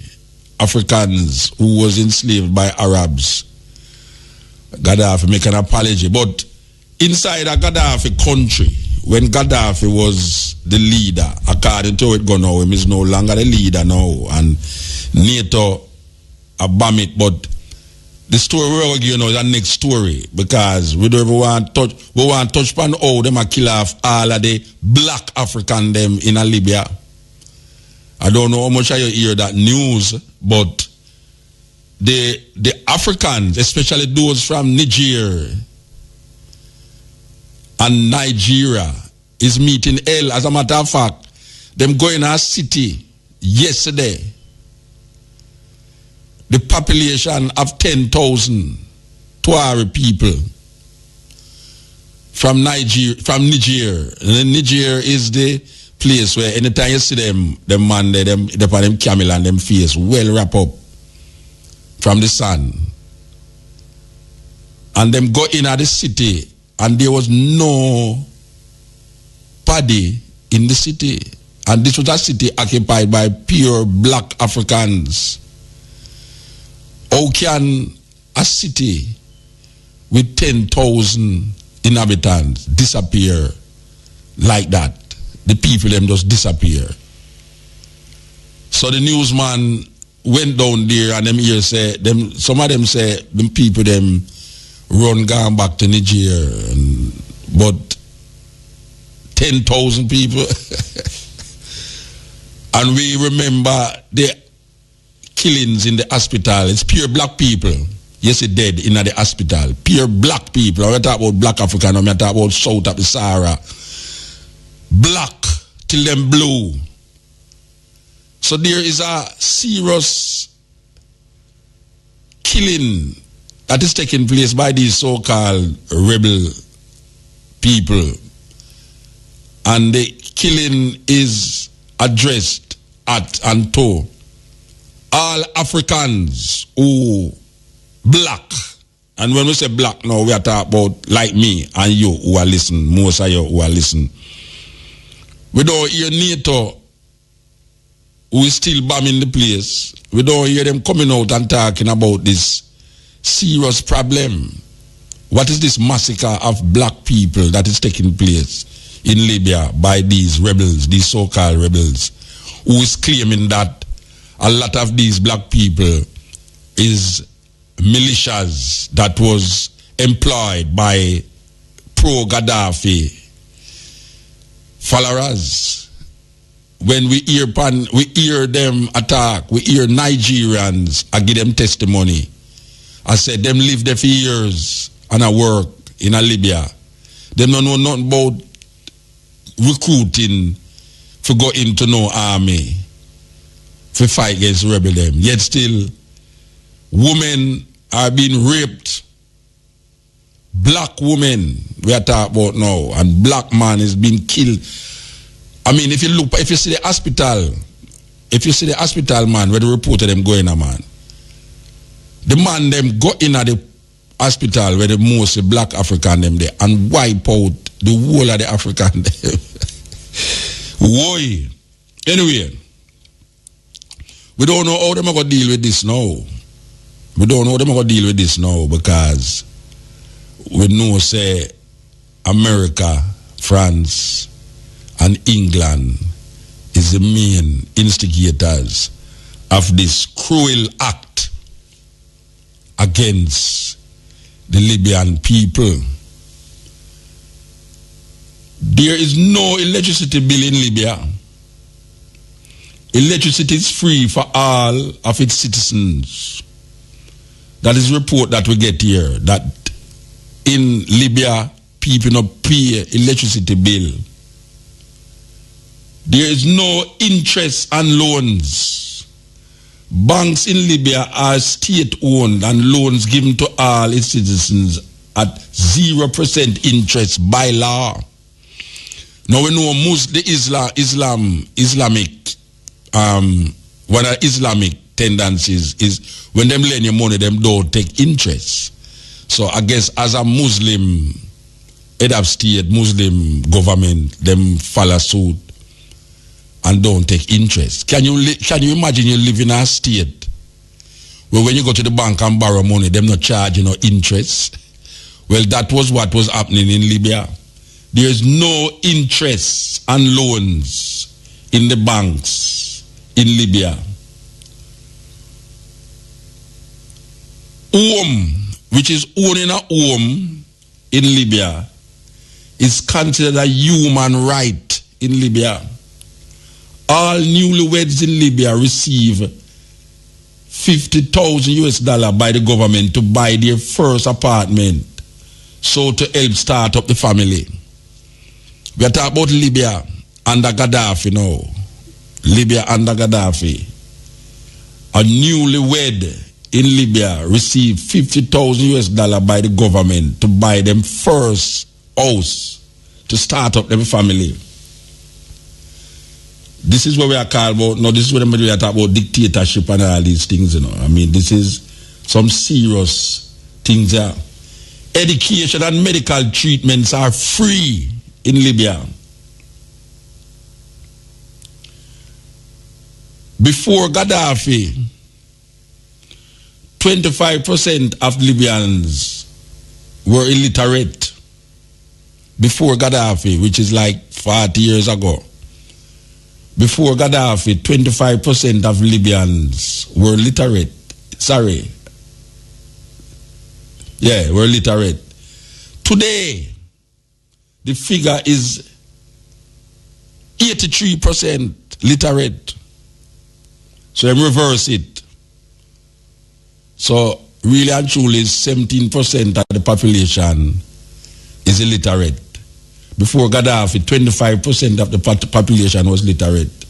Africans who was enslaved by Arabs. Gaddafi make an apology. But inside a Gaddafi country, when Gaddafi was the leader, according to it go now, he is no longer the leader now, and NATO bomb it. But the story we're going to give now is the next story, because we don't even want to touch, we want to touch upon how them a kill off all of the black African them in Libya. I don't know how much you hear that news, but the Africans, especially those from Niger and Nigeria, is meeting hell. As a matter of fact, them going to a city yesterday. The population of 10,000 Traoré people from Niger. And Niger is the place where anytime you see them man, they put them camel and them face well wrap up from the sun. And them go in at the city, and there was no party in the city. And this was a city occupied by pure black Africans. How can a city with 10,000 inhabitants disappear like that? The people them just disappear. So the newsman went down there, and them here say them. Some of them say them people them run gone back to Niger, but 10,000 people. And we remember the killings in the hospital. It's pure black people. Yes, it dead in the hospital. Pure black people. I'm talk about black African. I'm talk about south of the Sahara. Black till them blue. So there is a serious killing that is taking place by these so-called rebel people. And the killing is addressed at and to all Africans who black. And when we say black now, we are talking about like me and you who are listening, most of you who are listening. We don't hear NATO who is still bombing the place. We don't hear them coming out and talking about this serious problem. What is this massacre of black people that is taking place in Libya by these rebels, these so-called rebels, who is claiming that a lot of these black people is militias that was employed by pro-Gaddafi followers. When we hear them attack, we hear Nigerians, I give them testimony. I said them live there for years and I work in Libya. Them don't know nothing about recruiting for go into no army for fight against rebel them. Yet still, women are being raped. Black women we are talking about now, and black man is being killed. I mean, if you see the hospital, man, where the reporter them going, man, the man them go in at the hospital where the most black African them there and wipe out the whole of the African them. Why? Anyway, we don't know how them are going to deal with this now. We don't know how them are going to deal with this now, because we know, say, America France, and England is the main instigators of this cruel act against the Libyan people. There is no electricity bill in Libya. Electricity is free for all of its citizens. That is the report that we get here, that in Libya, people don't pay electricity bill. There is no interest on loans. Banks in Libya are state-owned and loans given to all its citizens at 0% interest by law. Now we know the one of Islamic tendencies is when them lend you money, them don't take interest. So I guess as a Muslim head of state, Muslim government, them follow suit and don't take interest. Can you imagine you live in a state where when you go to the bank and borrow money, them not charge no interest? Well, that was what was happening in Libya. There is no interest and loans in the banks in Libya. Home, which is owning a home in Libya, is considered a human right in Libya. All newlyweds in Libya receive $50,000 by the government to buy their first apartment, so to help start up the family. We are talking about Libya under Gaddafi now. Libya under Gaddafi. A newlywed in Libya received $50,000 by the government to buy them first house to start up their family. This is what we are called about. No, this is what we are talking about dictatorship and all these things, you know. I mean, this is some serious things there. Education and medical treatments are free in Libya. Before Gaddafi, 25% of Libyans were illiterate. Before Gaddafi, which is like 40 years ago. Before Gaddafi, 25% of Libyans were literate. Were literate. Today, the figure is 83% literate. So I reverse it. So really and truly, 17% of the population is illiterate. Before Gaddafi, 25% of the population was literate.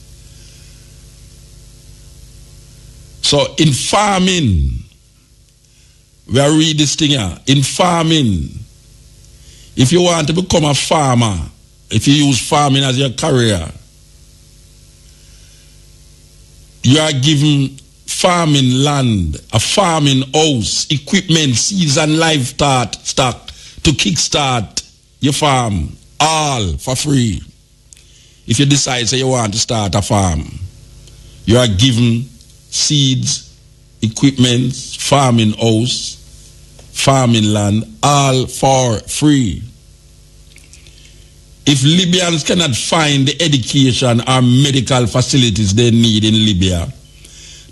So in farming, we are reading this thing here. In farming, if you want to become a farmer, if you use farming as your career, you are given farming land, a farming house, equipment, seeds and livestock to kickstart your farm, all for free. If you decide you want to start a farm, you are given seeds, equipment, farming house, farming land, all for free. If Libyans cannot find the education or medical facilities they need in Libya,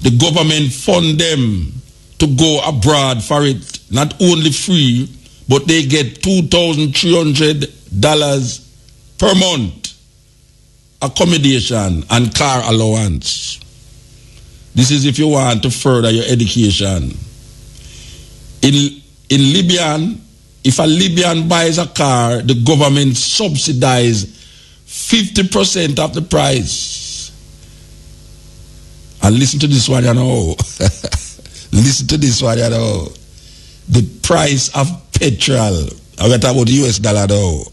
the government fund them to go abroad for it, not only free, but they get $2,300 per month accommodation and car allowance. This is if you want to further your education. In Libyan, if a Libyan buys a car, the government subsidizes 50% of the price. And listen to this one, you know. Listen to this one, you know. The price of petrol, I'm talking about the US dollar though.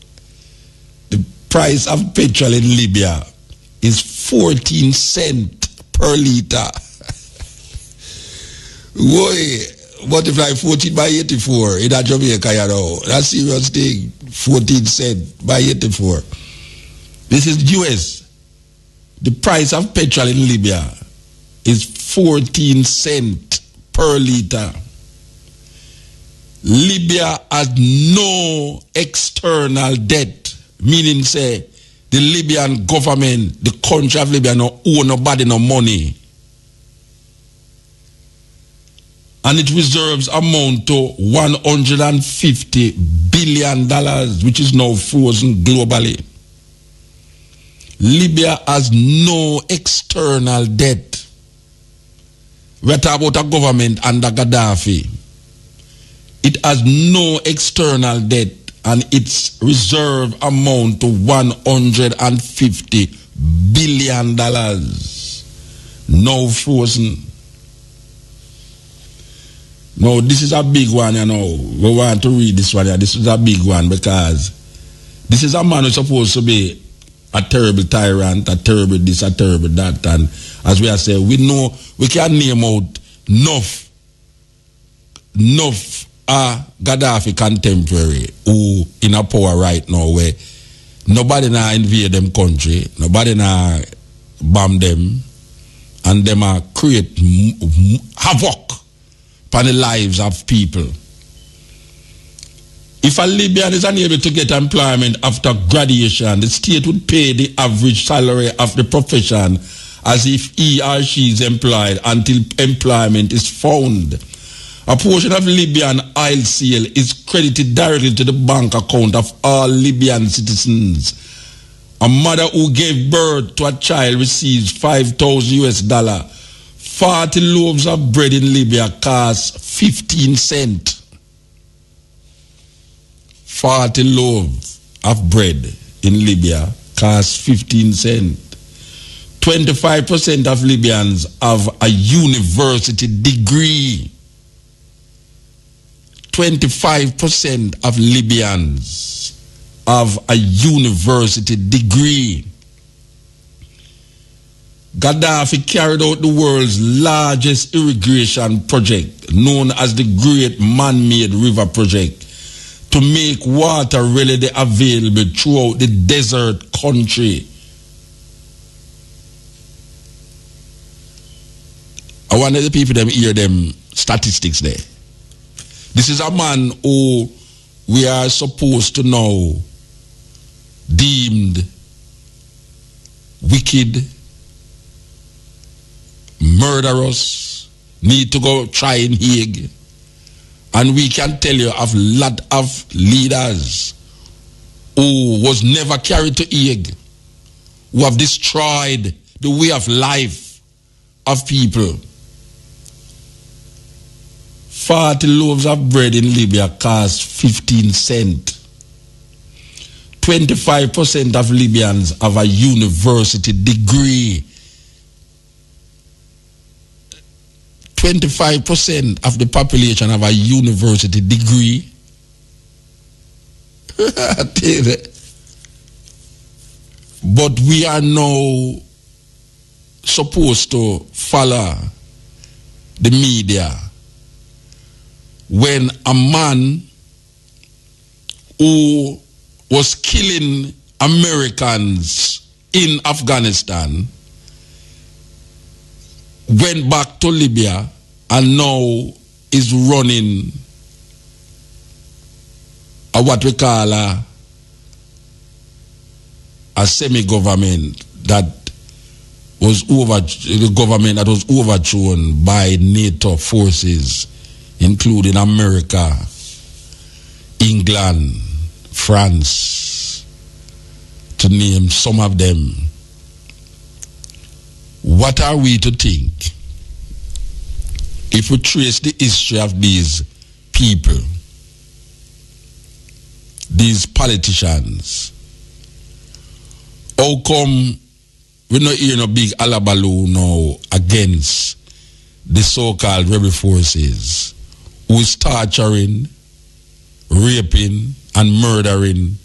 The price of petrol in Libya is 14 cents per liter. Boy, multiply 14 by 84 in that Jamaica, you know. That's a serious thing. 14 cents by 84. This is US. The price of petrol in Libya is 14 cents per liter. Libya has no external debt. meaning say the Libyan government, the country of Libya no owe nobody no money. And its reserves amount to $150 billion, which is now frozen globally. Libya has no external debt. We're talking about a government under Gaddafi. It has no external debt, and its reserve amount to $150 billion. Now frozen. No, this is a big one, you know. We want to read this one here. This is a big one because this is a man who's supposed to be a terrible tyrant, a terrible this, a terrible that. And as we are saying, we know we can name out enough Gaddafi contemporary who in a power right now where nobody now invade them country, nobody now bomb them, and them are create havoc upon the lives of people. If a Libyan is unable to get employment after graduation, the state would pay the average salary of the profession as if he or she is employed until employment is found. A portion of Libyan oil sale is credited directly to the bank account of all Libyan citizens. A mother who gave birth to a child receives $5,000. 40 loaves of bread in Libya cost 15 cents. 40 loaves of bread in Libya cost 15 cents. 25% of Libyans have a university degree. 25% of Libyans have a university degree. Gaddafi carried out the world's largest irrigation project, known as the Great Man-Made River Project, to make water readily available throughout the desert country. I want the people them hear them statistics there. This is a man who we are supposed to know deemed wicked, murderous, need to go try in Hague. And we can tell you of a lot of leaders who was never carried to Hague, who have destroyed the way of life of people. 40 loaves of bread in Libya cost 15 cents. 25% of Libyans have a university degree. 25% of the population have a university degree. But we are now supposed to follow the media when a man who was killing Americans in Afghanistan went back to Libya and now is running what we call a semi-government that was overthrown by NATO forces, including America, England, France, to name some of them. What are we to think if we trace the history of these people, these politicians? How come we not hear no big alabaloo now against the so-called rebel forces who is torturing, raping, and murdering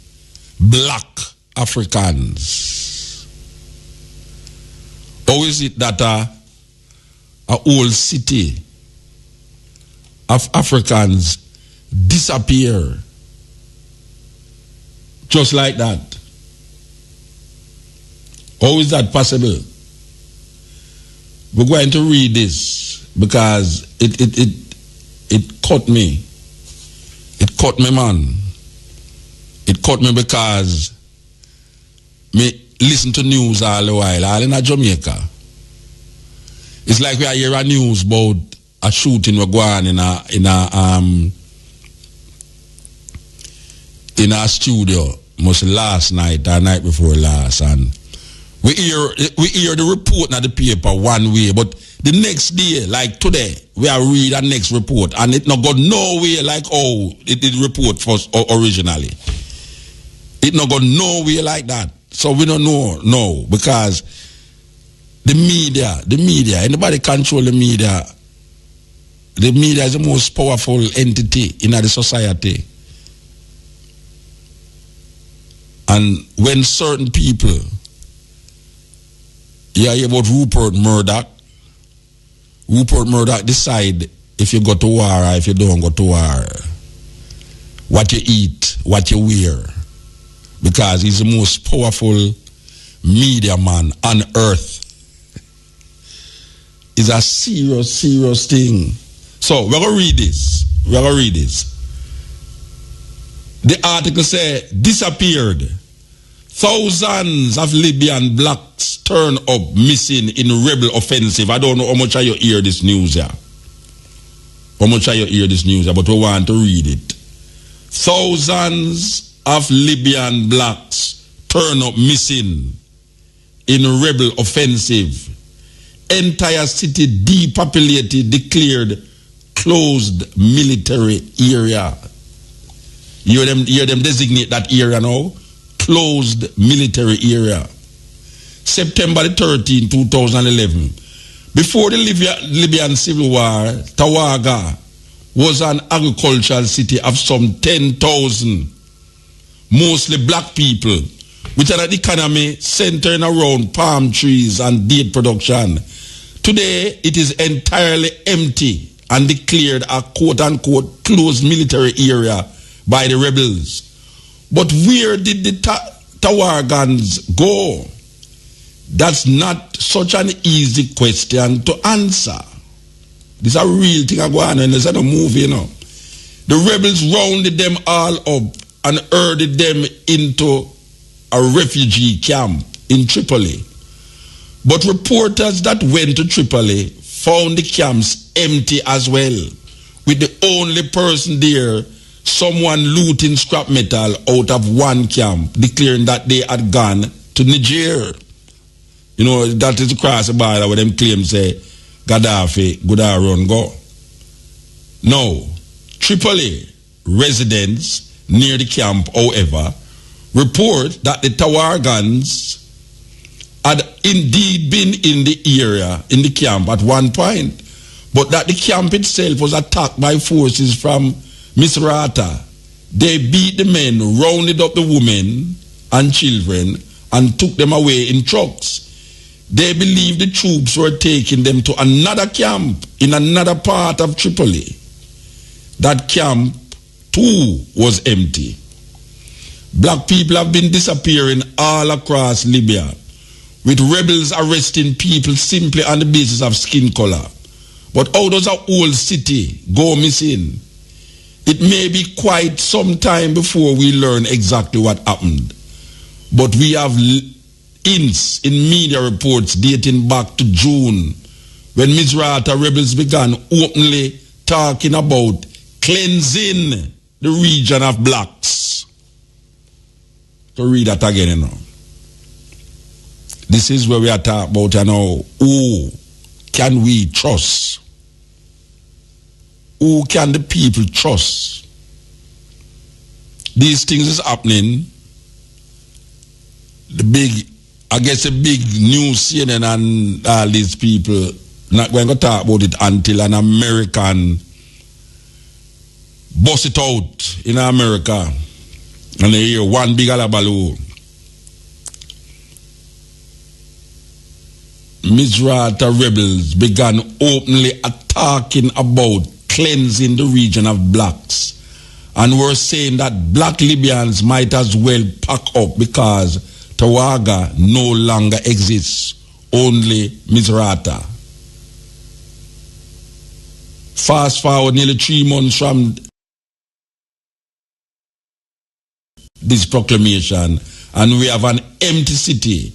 black Africans? How is it that a whole city of Africans disappear just like that? How is that possible? We're going to read this because it caught me. It caught me, man. It caught me because me listen to news all the while, all in Jamaica. It's like we are hearing news about a shooting we're going in a studio, must last night or night before last, and we hear the report in the paper one way, but the next day, like today, we are read the next report, and it not got nowhere like how it did report first originally. It not got nowhere like that. So we don't know, no, because the media, anybody control the media. The media is the most powerful entity in the society. And when certain people, you hear about Rupert Murdoch decide if you go to war or if you don't go to war, what you eat, what you wear, because he's the most powerful media man on earth. It's a serious, serious thing. So we're going to read this. The article says, disappeared. Thousands of Libyan blacks turn up missing in rebel offensive. I don't know how much of you hear this news here. But we want to read it. Thousands of Libyan blacks turn up missing in rebel offensive. Entire city depopulated, declared closed military area. You hear them designate that area now? Closed military area. September 13, 2011. Before the Libyan civil war, Tawaga was an agricultural city of some 10,000, mostly black people, with an economy centering around palm trees and date production. Today, it is entirely empty and declared a quote-unquote closed military area by the rebels. But where did the Tawargans go? That's not such an easy question to answer. This is a real thing going on, and it's not a movie, you know. The rebels rounded them all up and herded them into a refugee camp in Tripoli. But reporters that went to Tripoli found the camps empty as well, with the only person there, someone looting scrap metal out of one camp, declaring that they had gone to Niger. You know, that is across the border where them claim say Gaddafi good run go. No, Tripoli residents near the camp, however, report that the Tawargans had indeed been in the area, in the camp at one point, but that the camp itself was attacked by forces from Misrata. They beat the men, rounded up the women and children, and took them away in trucks. They believed the troops were taking them to another camp in another part of Tripoli. That camp, too, was empty. Black people have been disappearing all across Libya, with rebels arresting people simply on the basis of skin color. But how does a whole city go missing? It may be quite some time before we learn exactly what happened. But we have hints in media reports dating back to June, when Misrata rebels began openly talking about cleansing the region of blacks. To read that again, you know. This is where we are talking about, you know, who can we trust? Who can the people trust? These things is happening. The big news CNN and all these people not going to talk about it until an American bust it out in America. And they hear one big alabaloo. Misrata rebels began openly attacking about cleansing the region of blacks, and were saying that black Libyans might as well pack up because Tawaga no longer exists, only Misrata. Fast forward nearly 3 months from this proclamation, and we have an empty city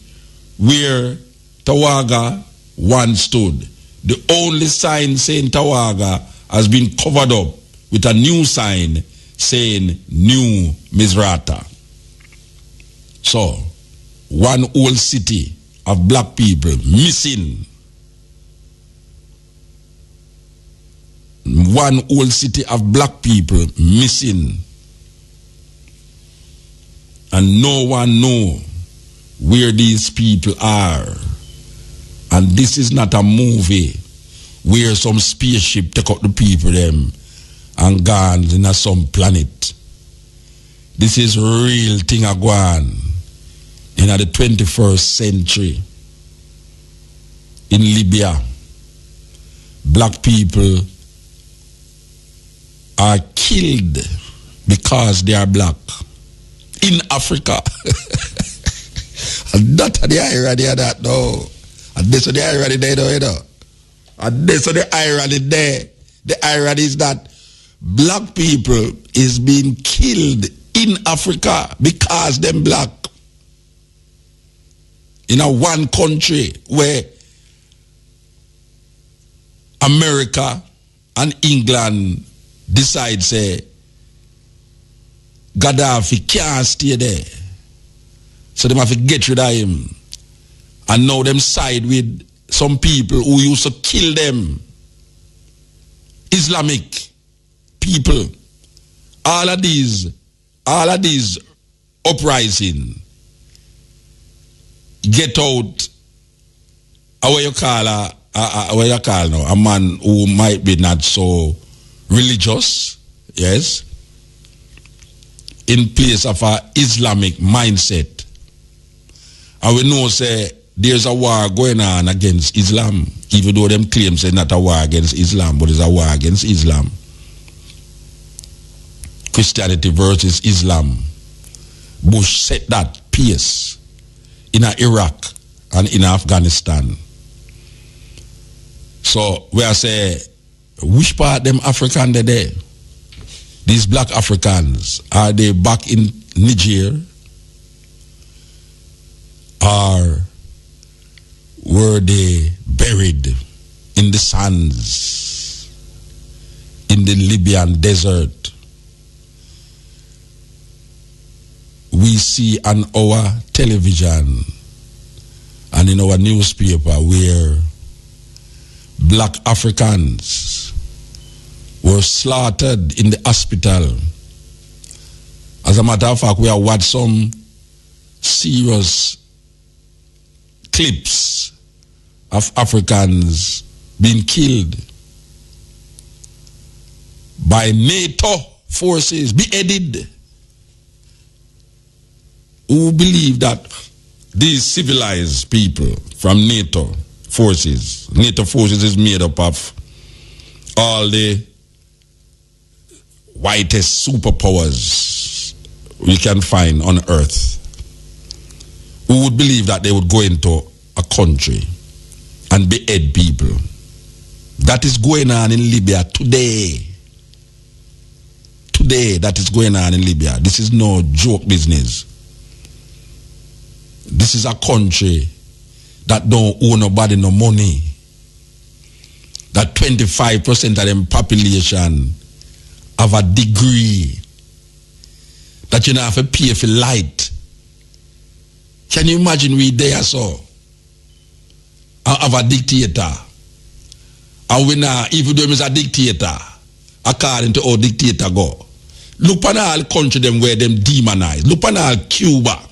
where Tawaga once stood. The only sign saying Tawaga has been covered up with a new sign saying New Misrata. So, one whole city of black people missing. One whole city of black people missing. And no one know where these people are. And this is not a movie where some spaceship take out the people them and gone in some planet. This is real thing a go on in the 21st century. In Libya, black people are killed because they are black. In Africa. And that's the irony of that, no. And this is the irony there, you know. And this is the irony there. The irony is that black people is being killed in Africa because them black. In a one country where America and England decide, say, Gaddafi can't stay there. So they have to get rid of him. And now them side with some people who used to kill them. Islamic people. All of these uprising get out what you call a man who might be not so religious, yes, in place of a Islamic mindset. And we know say there's a war going on against Islam, even though them claim say not a war against Islam, but it's a war against Islam. Christianity versus Islam. Bush set that pace in Iraq and in Afghanistan. So we are say, which part them African they there? These black Africans, are they back in Niger? Or were they buried in the sands, in the Libyan desert? We see on our television and in our newspaper where black Africans were slaughtered in the hospital. As a matter of fact, we have watched some serious clips of Africans being killed by NATO forces, beheaded. Who believe that these civilized people from NATO forces is made up of all the whitest superpowers we can find on earth. Who would believe that they would go into a country and behead people? That is going on in Libya today. Today, that is going on in Libya. This is no joke business. This is a country that don't owe nobody no money. That 25% of them population have a degree. That you don't have to pay for light. Can you imagine we there so? And have a dictator. And we now, even though he's a dictator, according to how dictator go. Look on all country them where them demonize. Look on all Cuba.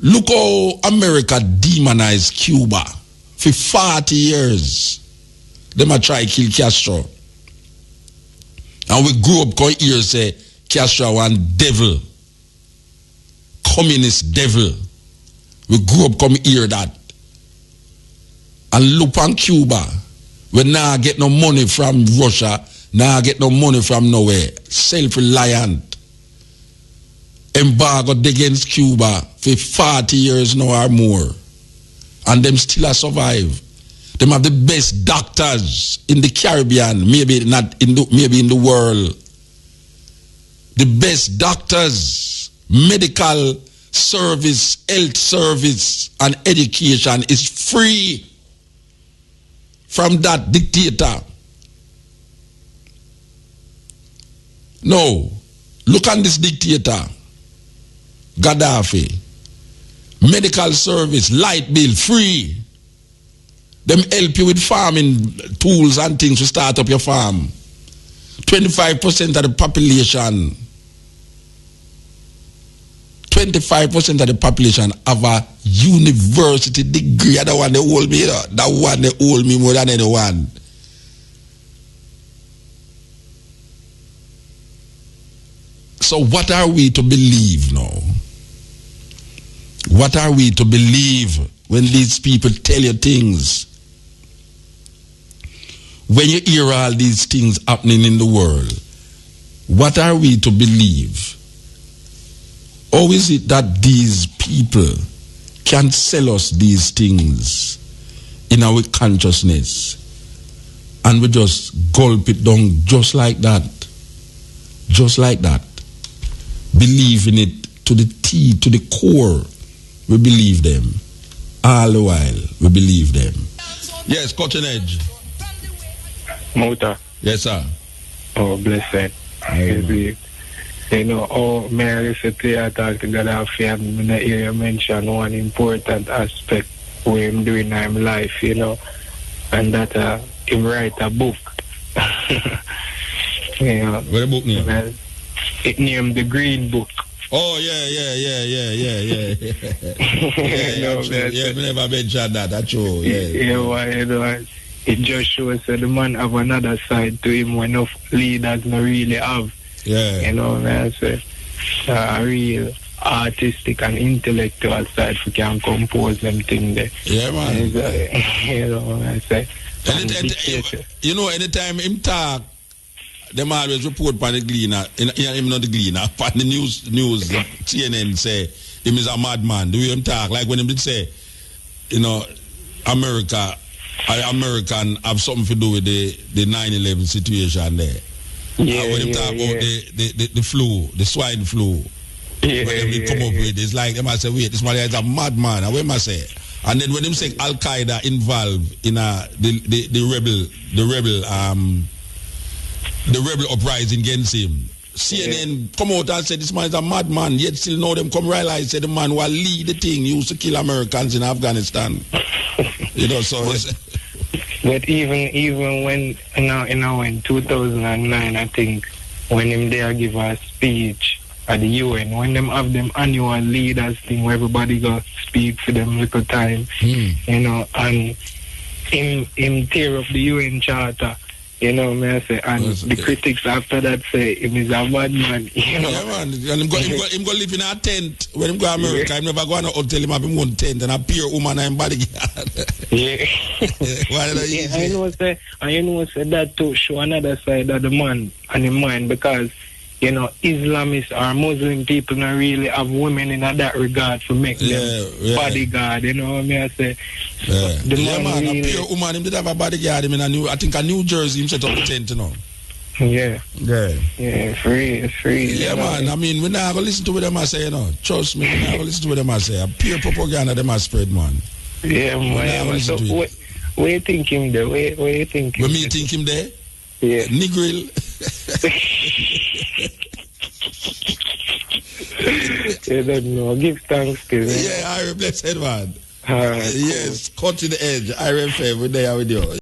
Look how America demonized Cuba for 40 years. Them a try kill Castro. And we grew up going here say Castro one devil. Communist devil. We grew up come hear that. And look on Cuba. We now get no money from Russia. Now get no money from nowhere. Self-reliant. Embargoed against Cuba for 40 years now or more. And them still survive. Them have the best doctors in the Caribbean, maybe not in the, maybe in the world. The best doctors medical service, health service, and education is free from that dictator. No. Look at this dictator, Gaddafi. Medical service, light bill, free. Them help you with farming tools and things to start up your farm. 25% of the population, 25% of the population have a university degree. That one they hold me, that one they hold me more than anyone. So what are we to believe now? What are we to believe when these people tell you things? When you hear all these things happening in the world, what are we to believe? Or is it that these people can sell us these things in our consciousness and we just gulp it down just like that? Just like that. Believe in it to the T, to the core. We believe them. All the while, we believe them. Yes, Cotton Edge. MUTA. Yes, sir. Oh, blessed. You know, oh, may I listen to you talk to Gaddafi and when I hear you mention one important aspect where I'm doing in my life, you know, and that he write a book. You know, What the book name? It named The Green Book. Oh, yeah. No, Yeah, we never mentioned that, that's true. Yeah, well, you know, it just shows that the man have another side to him when enough leaders not really have. Yeah. You know, man, say, a real artistic and intellectual side for can compose them thing there. Yeah, man. You know, man, say. You know, anytime him talk, them always report on the Gleaner, him not the Gleaner, on the news, CNN say, him is a madman. The way him talk, like when him did say, you know, American have something to do with the 9/11 situation there. Yeah, when him talk about the flu, the swine flu, when they come up with, it's like them I say, wait, this man is a madman. And what I say? And then when him say Al Qaeda involved in the rebel uprising against him, CNN come out and say this man is a madman. Yet still know them come realize say the man who lead the thing used to kill Americans in Afghanistan. You know, so. But even when in 2009, I think when him there give a speech at the UN, when them have them annual leaders thing where everybody go speak for them little time, you know, and him tear up the UN charter. You know, may I say, and the critics after that say him is a bad man. You know, yeah, man. And him go live in a tent when him go to America. Him never go to a hotel. Him have him one tent and a pure woman and bodyguard. Yeah. Yeah, I know say that to show another side of the man and the mind, because you know Islamists or Muslim people not really have women in that regard to make them bodyguard. You know what I say? The man really, a pure woman, him did have a bodyguard. Him in I think a New Jersey. Him set up the tent, you know. Yeah, free. Yeah, man. I mean, we not going to listen to what them I say, you know. Trust me, we not going to listen to what them I say. A pure propaganda them I spread, man. Yeah, man. So, where you think him there? Where you think him? When me think him there? Yeah. Negril. You don't know. Give thanks to me. Yeah, I blessed man. All right, yes, cool. Cut to the edge. I FM, we're there with you.